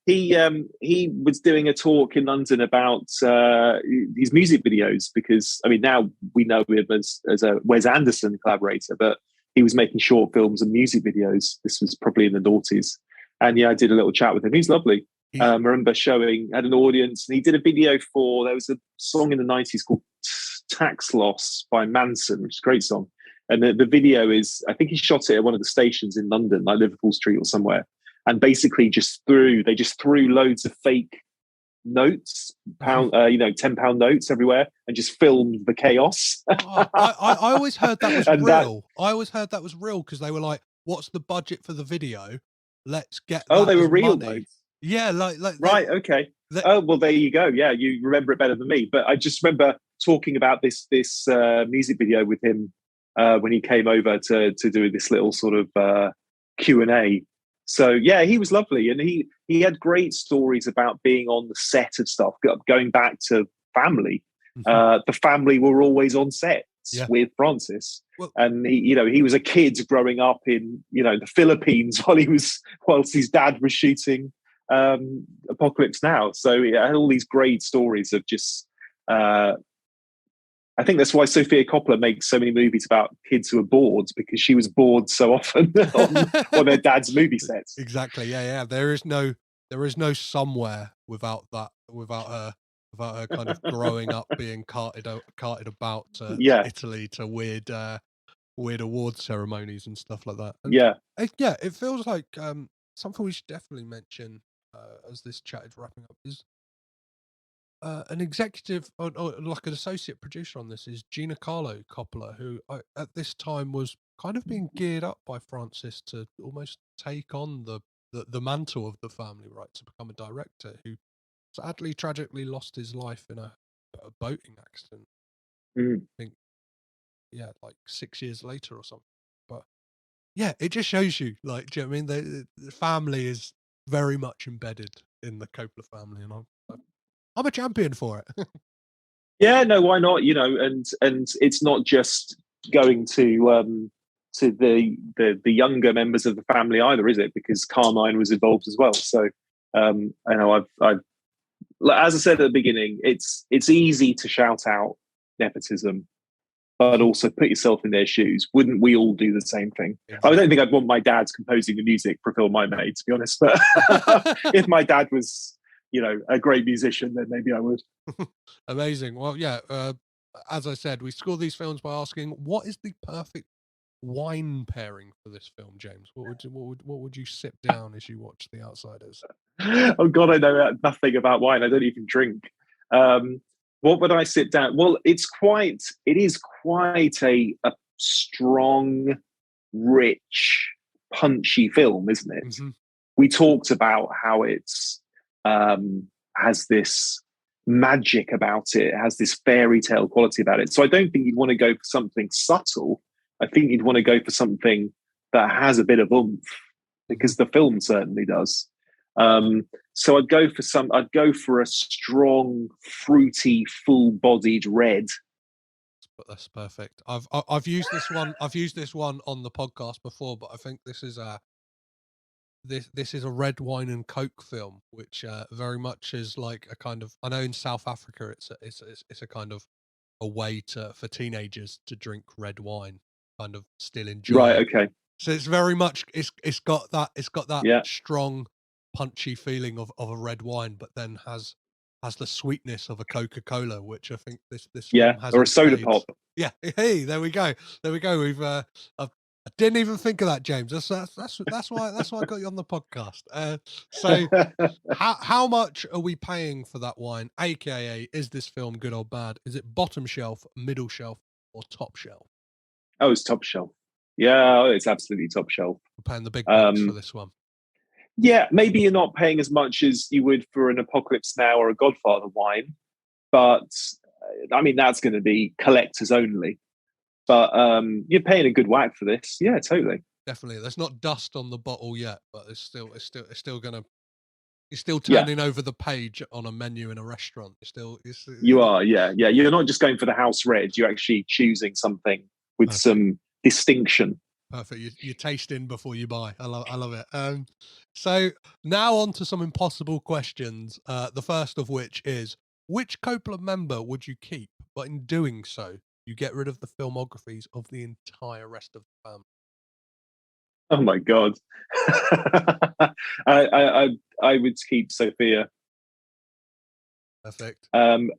He was doing a talk in London about his music videos because I mean now we know him as a Wes Anderson collaborator, but he was making short films and music videos. This was probably in the noughties, and I did a little chat with him. He's lovely. I remember had an audience, and he did a video there was a song in the 90s called Tax Loss by Manson, which is a great song. And the video is, I think he shot it at one of the stations in London, like Liverpool Street or somewhere. And basically they just threw loads of fake notes, £10 notes everywhere, and just filmed the chaos. I always heard that was real. I always heard that was real because they were like, "What's the budget for the video? Let's get." They were real money. notes. Yeah, like right, okay. Well, there you go. Yeah, you remember it better than me. But I just remember talking about this music video with him when he came over to do this little sort of Q&A. So yeah, he was lovely, and he had great stories about being on the set of stuff. Going back to family, the family were always on sets with Francis, and he was a kid growing up in the Philippines whilst his dad was shooting Apocalypse Now. So he had all these great stories of just. I think that's why Sofia Coppola makes so many movies about kids who are bored, because she was bored so often on their dad's movie sets. Exactly. Yeah. There is no somewhere without her kind of growing up being carted about Italy to weird award ceremonies and stuff like that. And it feels like something we should definitely mention as this chat is wrapping up is. An executive or like an associate producer on this is Giancarlo Coppola, who at this time was kind of being geared up by Francis to almost take on the mantle of the family, right, to become a director, who sadly, tragically lost his life in a boating accident. I think, like 6 years later or something. But yeah, it just shows you, like, do you know what I mean? The family is very much embedded in the Coppola family, and I'm a champion for it. Yeah, no, why not? And it's not just going to the younger members of the family either, is it? Because Carmine was involved as well. So I know I've as I said at the beginning, it's easy to shout out nepotism, but also put yourself in their shoes. Wouldn't we all do the same thing? Exactly. I don't think I'd want my dad composing the music for a film I made, to be honest. But if my dad was a great musician, then maybe I would. Amazing. Well, yeah, as I said, we score these films by asking, what is the perfect wine pairing for this film, James? What would you sip down as you watch The Outsiders? Oh God, I know nothing about wine. I don't even drink. What would I sit down? Well, it is quite a strong, rich punchy film, isn't it? Mm-hmm. We talked about how it's has this magic about it. It has this fairy tale quality about it. So I don't think you'd want to go for something subtle. I think you'd want to go for something that has a bit of oomph, because the film certainly does. So I'd go for a strong, fruity, full-bodied red. That's perfect. I've used this one. I've used this one on the podcast before, but I think this is a red wine and coke film, which very much is like a kind of. I know in South Africa, it's a kind of a way for teenagers to drink red wine, kind of still enjoy. Right. Okay. So it's very much it's got that Yeah. strong, punchy feeling of a red wine, but then has the sweetness of a Coca-Cola, which I think this film has. Or a soda pop. Yeah. Hey, there we go. We've I didn't even think of that, James. That's why I got you on the podcast. So how much are we paying for that wine? AKA, is this film good or bad? Is it bottom shelf, middle shelf, or top shelf? Oh, it's top shelf. Yeah, it's absolutely top shelf. We're paying the big bucks for this one. Yeah, maybe you're not paying as much as you would for an Apocalypse Now or a Godfather wine, but I mean that's going to be collectors only. But you're paying a good whack for this. Yeah, totally. Definitely. There's not dust on the bottle yet, but it's still turning over the page on a menu in a restaurant. You are, yeah. You're not just going for the house red. You're actually choosing something with some distinction. Perfect. You're tasting before you buy. I love it. So now on to some impossible questions. The first of which is, which Coppola member would you keep? But in doing so, you get rid of the filmographies of the entire rest of the family. Oh my God. I would keep Sophia. Perfect. In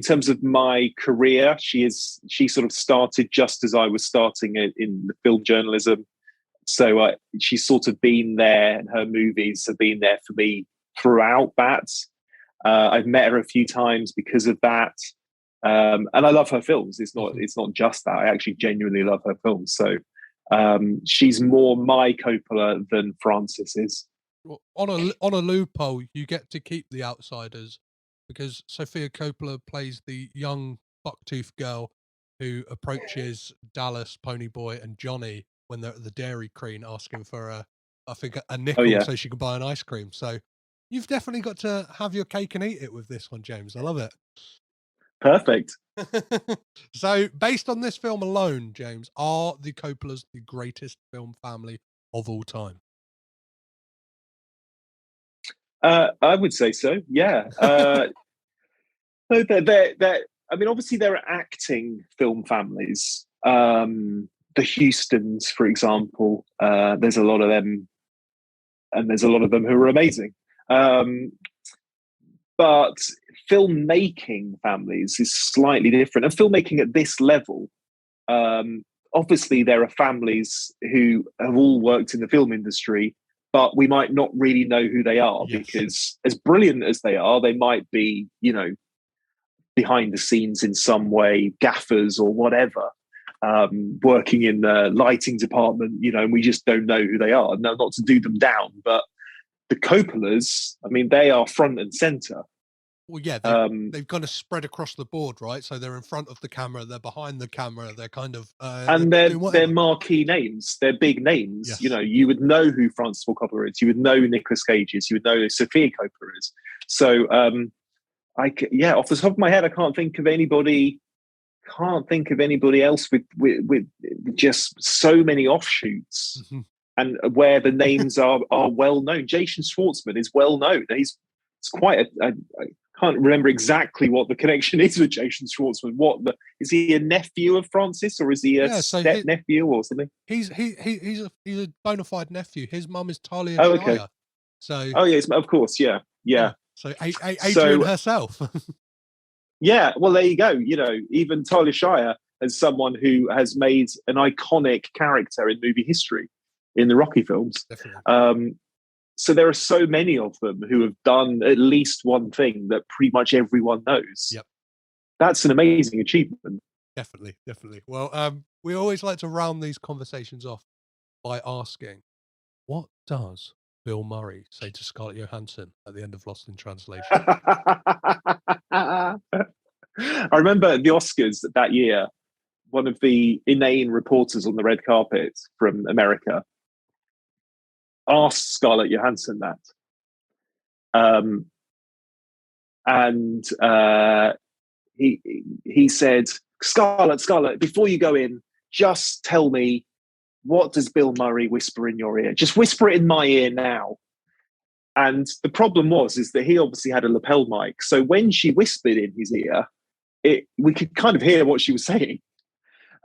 terms of my career, she sort of started just as I was starting in the film journalism. So she's sort of been there, and her movies have been there for me throughout that. I've met her a few times because of that. And I love her films. It's not just that. I actually genuinely love her films. So she's more my Coppola than Francis is. Well, on a loophole, you get to keep The Outsiders, because Sofia Coppola plays the young bucktooth girl who approaches Dallas, Ponyboy, and Johnny when they're at the Dairy Queen asking for a nickel so she can buy an ice cream. So you've definitely got to have your cake and eat it with this one, James. I love it. Perfect. So based on this film alone, James, are the Coppolas the greatest film family of all time? I would say so. Yeah. No, I mean, obviously, there are acting film families. The Houstons, for example, there's a lot of them, and there's a lot of them who are amazing. But filmmaking families is slightly different, and filmmaking at this level. Obviously, there are families who have all worked in the film industry, but we might not really know who they are, because as brilliant as they are, they might be, behind the scenes in some way, gaffers or whatever, working in the lighting department, and we just don't know who they are. No, not to do them down, but the Coppolas, I mean, they are front and center. Well, yeah, they've kind of spread across the board, right? So they're in front of the camera, they're behind the camera, they're kind of... and they're marquee names, they're big names. Yes. You would know who Francis Ford Coppola is, you would know who Nicolas Cage is, you would know who Sofia Coppola is. So, off the top of my head, I can't think of anybody else with just so many offshoots. Mm-hmm. And where the names are well known. Jason Schwartzman is well known. It's quite I can't remember exactly what the connection is with Jason Schwartzman. Is he a nephew of Francis, or is he a step nephew or something? He's a bona fide nephew. His mum is Talia Shire. Okay. So yes, of course, yeah. So Adrian herself. Yeah, well, there you go. Even Talia Shire as someone who has made an iconic character in movie history in the Rocky films. Definitely. So there are so many of them who have done at least one thing that pretty much everyone knows. Yep. That's an amazing achievement. Definitely. Well, we always like to round these conversations off by asking, what does Bill Murray say to Scarlett Johansson at the end of Lost in Translation? I remember at the Oscars that year, one of the inane reporters on the red carpet from America asked Scarlett Johansson that. He said, Scarlett, before you go in, just tell me, what does Bill Murray whisper in your ear? Just whisper it in my ear now. And the problem is that he obviously had a lapel mic. So when she whispered in his ear, we could kind of hear what she was saying.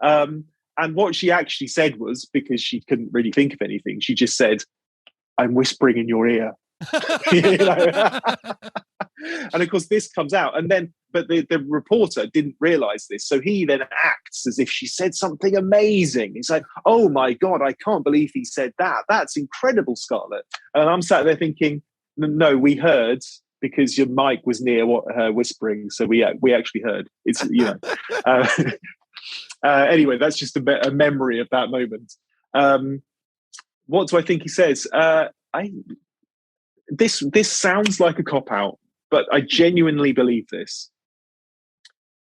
And what she actually said was, because she couldn't really think of anything, she just said, I'm whispering in your ear. You know? And of course this comes out, but the reporter didn't realize this, so he then acts as if she said something amazing. He's like, oh my god, I can't believe he said that, that's incredible, Scarlett. And I'm sat there thinking, no, we heard, because your mic was near her whispering, so we actually heard. It's, you know. Anyway, that's just a memory of that moment. What do I think he says? This sounds like a cop-out, but I genuinely believe this.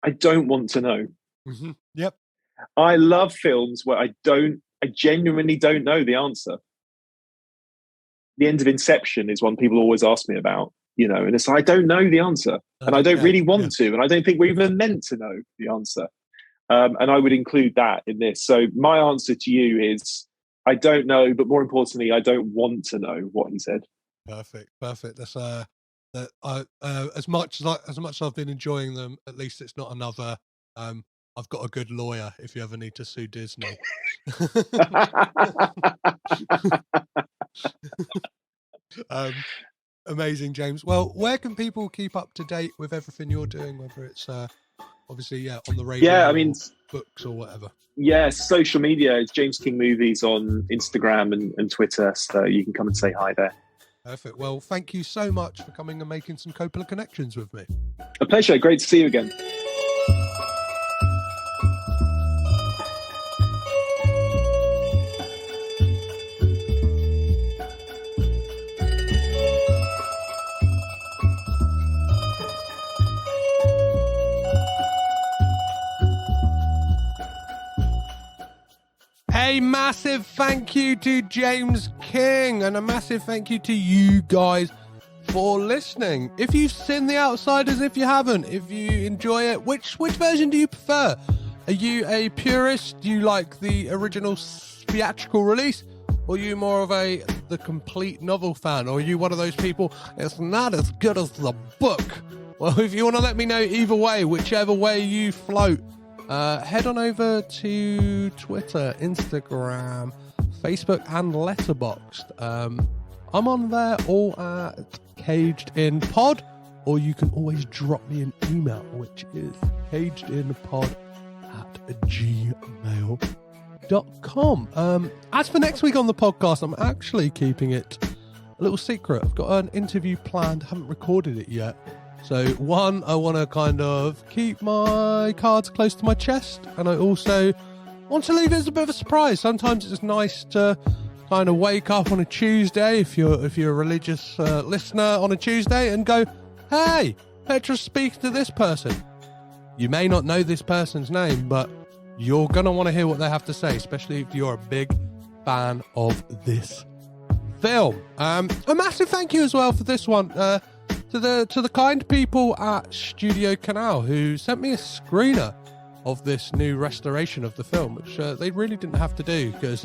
I don't want to know. Mm-hmm. Yep. I love films where I genuinely don't know the answer. The end of Inception is one people always ask me about, you know, and it's like, I don't know the answer, and I don't really want to, and I don't think we're even meant to know the answer. And I would include that in this. So my answer to you is, I don't know, but more importantly, I don't want to know what he said. Perfect. That's as much as I've been enjoying them, at least it's not another I've got a good lawyer if you ever need to sue Disney. Amazing, James. Well, where can people keep up to date with everything you're doing, whether it's obviously on the radio, I mean, books or whatever? Yeah, social media is James King Movies on Instagram and Twitter, so you can come and say hi there. Perfect. Well, thank you so much for coming and making some Coppola connections with me. A pleasure. Great to see you again. A massive thank you to James King, and a massive thank you to you guys for listening. If you've seen The Outsiders, if you haven't, if you enjoy it, which version do you prefer? Are you a purist? Do you like the original theatrical release? Or are you more of the complete novel fan? Or are you one of those people, it's not as good as the book? Well, if you want to let me know either way, whichever way you float, head on over to Twitter, Instagram, Facebook, and Letterboxd. I'm on there all at Caged In Pod, or you can always drop me an email, which is cagedinpod@gmail.com. As for next week on the podcast, I'm actually keeping it a little secret. I've got an interview planned, haven't recorded it yet. So one, I want to kind of keep my cards close to my chest, and I also want to leave it as a bit of a surprise. Sometimes it's nice to kind of wake up on a Tuesday, if you're a religious listener, on a Tuesday, and go, hey, Petra speaks to this person. You may not know this person's name, but you're going to want to hear what they have to say, especially if you're a big fan of this film. A massive thank you as well for this one to the kind people at Studio Canal who sent me a screener of this new restoration of the film, which they really didn't have to do because,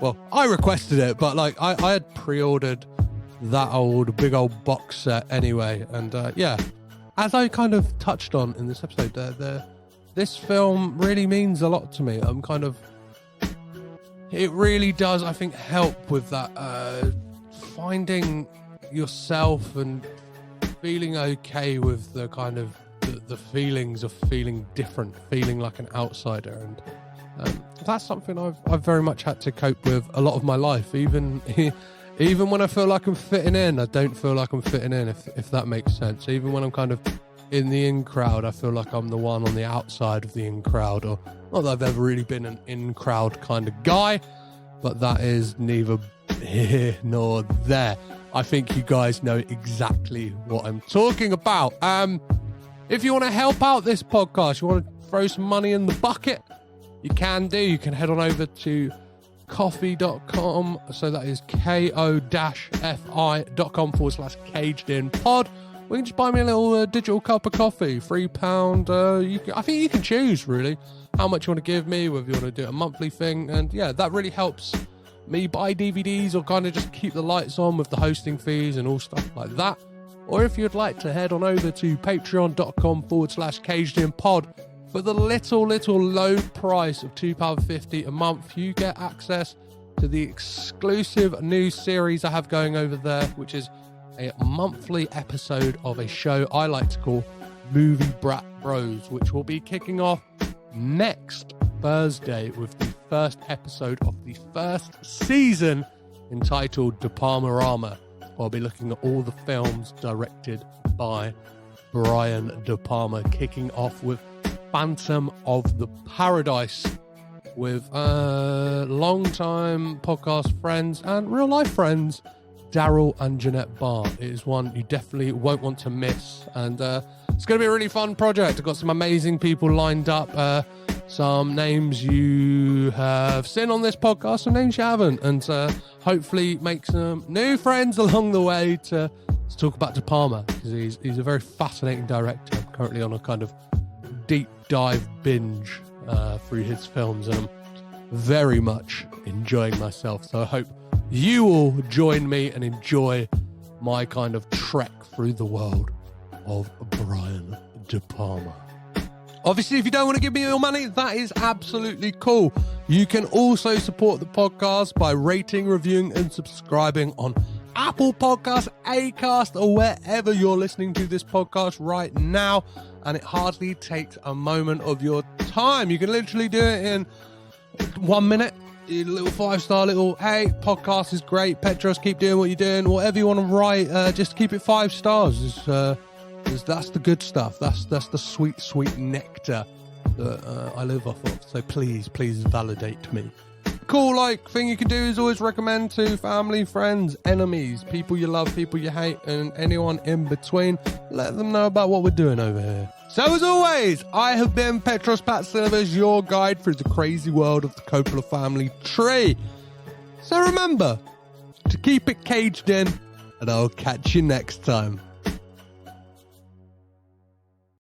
well, I requested it, but like I had pre-ordered that big old box set anyway, and yeah, as I kind of touched on in this episode, this film really means a lot to me. It really does, I think, help with that finding yourself and feeling okay with the kind of the feelings of feeling different, feeling like an outsider, and that's something I've very much had to cope with a lot of my life. Even when I feel like I'm fitting in, I don't feel like I'm fitting in, if that makes sense. Even when I'm kind of in the in crowd. I feel like I'm the one on the outside of the in crowd, or not that I've ever really been an in crowd kind of guy, but that is neither here nor there. I think you guys know exactly what I'm talking about. If you want to help out this podcast, you want to throw some money in the bucket, you can do. You can head on over to coffee.com. So that is ko-fi.com/cagedinpod. Or you can just buy me a little digital cup of coffee, £3. I think you can choose really how much you want to give me, whether you want to do a monthly thing. And yeah, that really helps me buy DVDs or kind of just keep the lights on with the hosting fees and all stuff like that. Or if you'd like to head on over to patreon.com/cagedinpod, for the little low price of £2.50 a month, you get access to the exclusive new series I have going over there, which is a monthly episode of a show I like to call Movie Brat Bros, which will be kicking off next Thursday with the first episode of the first season, entitled De Palma-rama. I'll be looking at all the films directed by Brian De Palma, kicking off with Phantom of the Paradise with long-time podcast friends and real-life friends, Daryl and Jeanette Barr. It is one you definitely won't want to miss, and it's going to be a really fun project. I've got some amazing people lined up, some names you have seen on this podcast, some names you haven't, and hopefully make some new friends along the way to talk about De Palma, because he's a very fascinating director. I'm currently on a kind of deep dive binge through his films, and I'm very much enjoying myself. So I hope you all join me and enjoy my kind of trek through the world of Brian De Palma. Obviously, if you don't want to give me your money, that is absolutely cool. You can also support the podcast by rating, reviewing, and subscribing on Apple Podcasts, Acast, or wherever you're listening to this podcast right now. And it hardly takes a moment of your time. You can literally do it in 1 minute. A little 5-star little, hey, podcast is great, Petros, keep doing what you're doing. Whatever you want to write, just keep it 5 stars. That's the good stuff. That's the sweet nectar that I live off of. So please validate me. Cool thing you can do is always recommend to family, friends, enemies, people you love, people you hate, and anyone in between. Let them know about what we're doing over here. So as always, I have been Petros Patsilivers, your guide through the crazy world of the Coppola family tree. So remember to keep it caged in, and I'll catch you next time.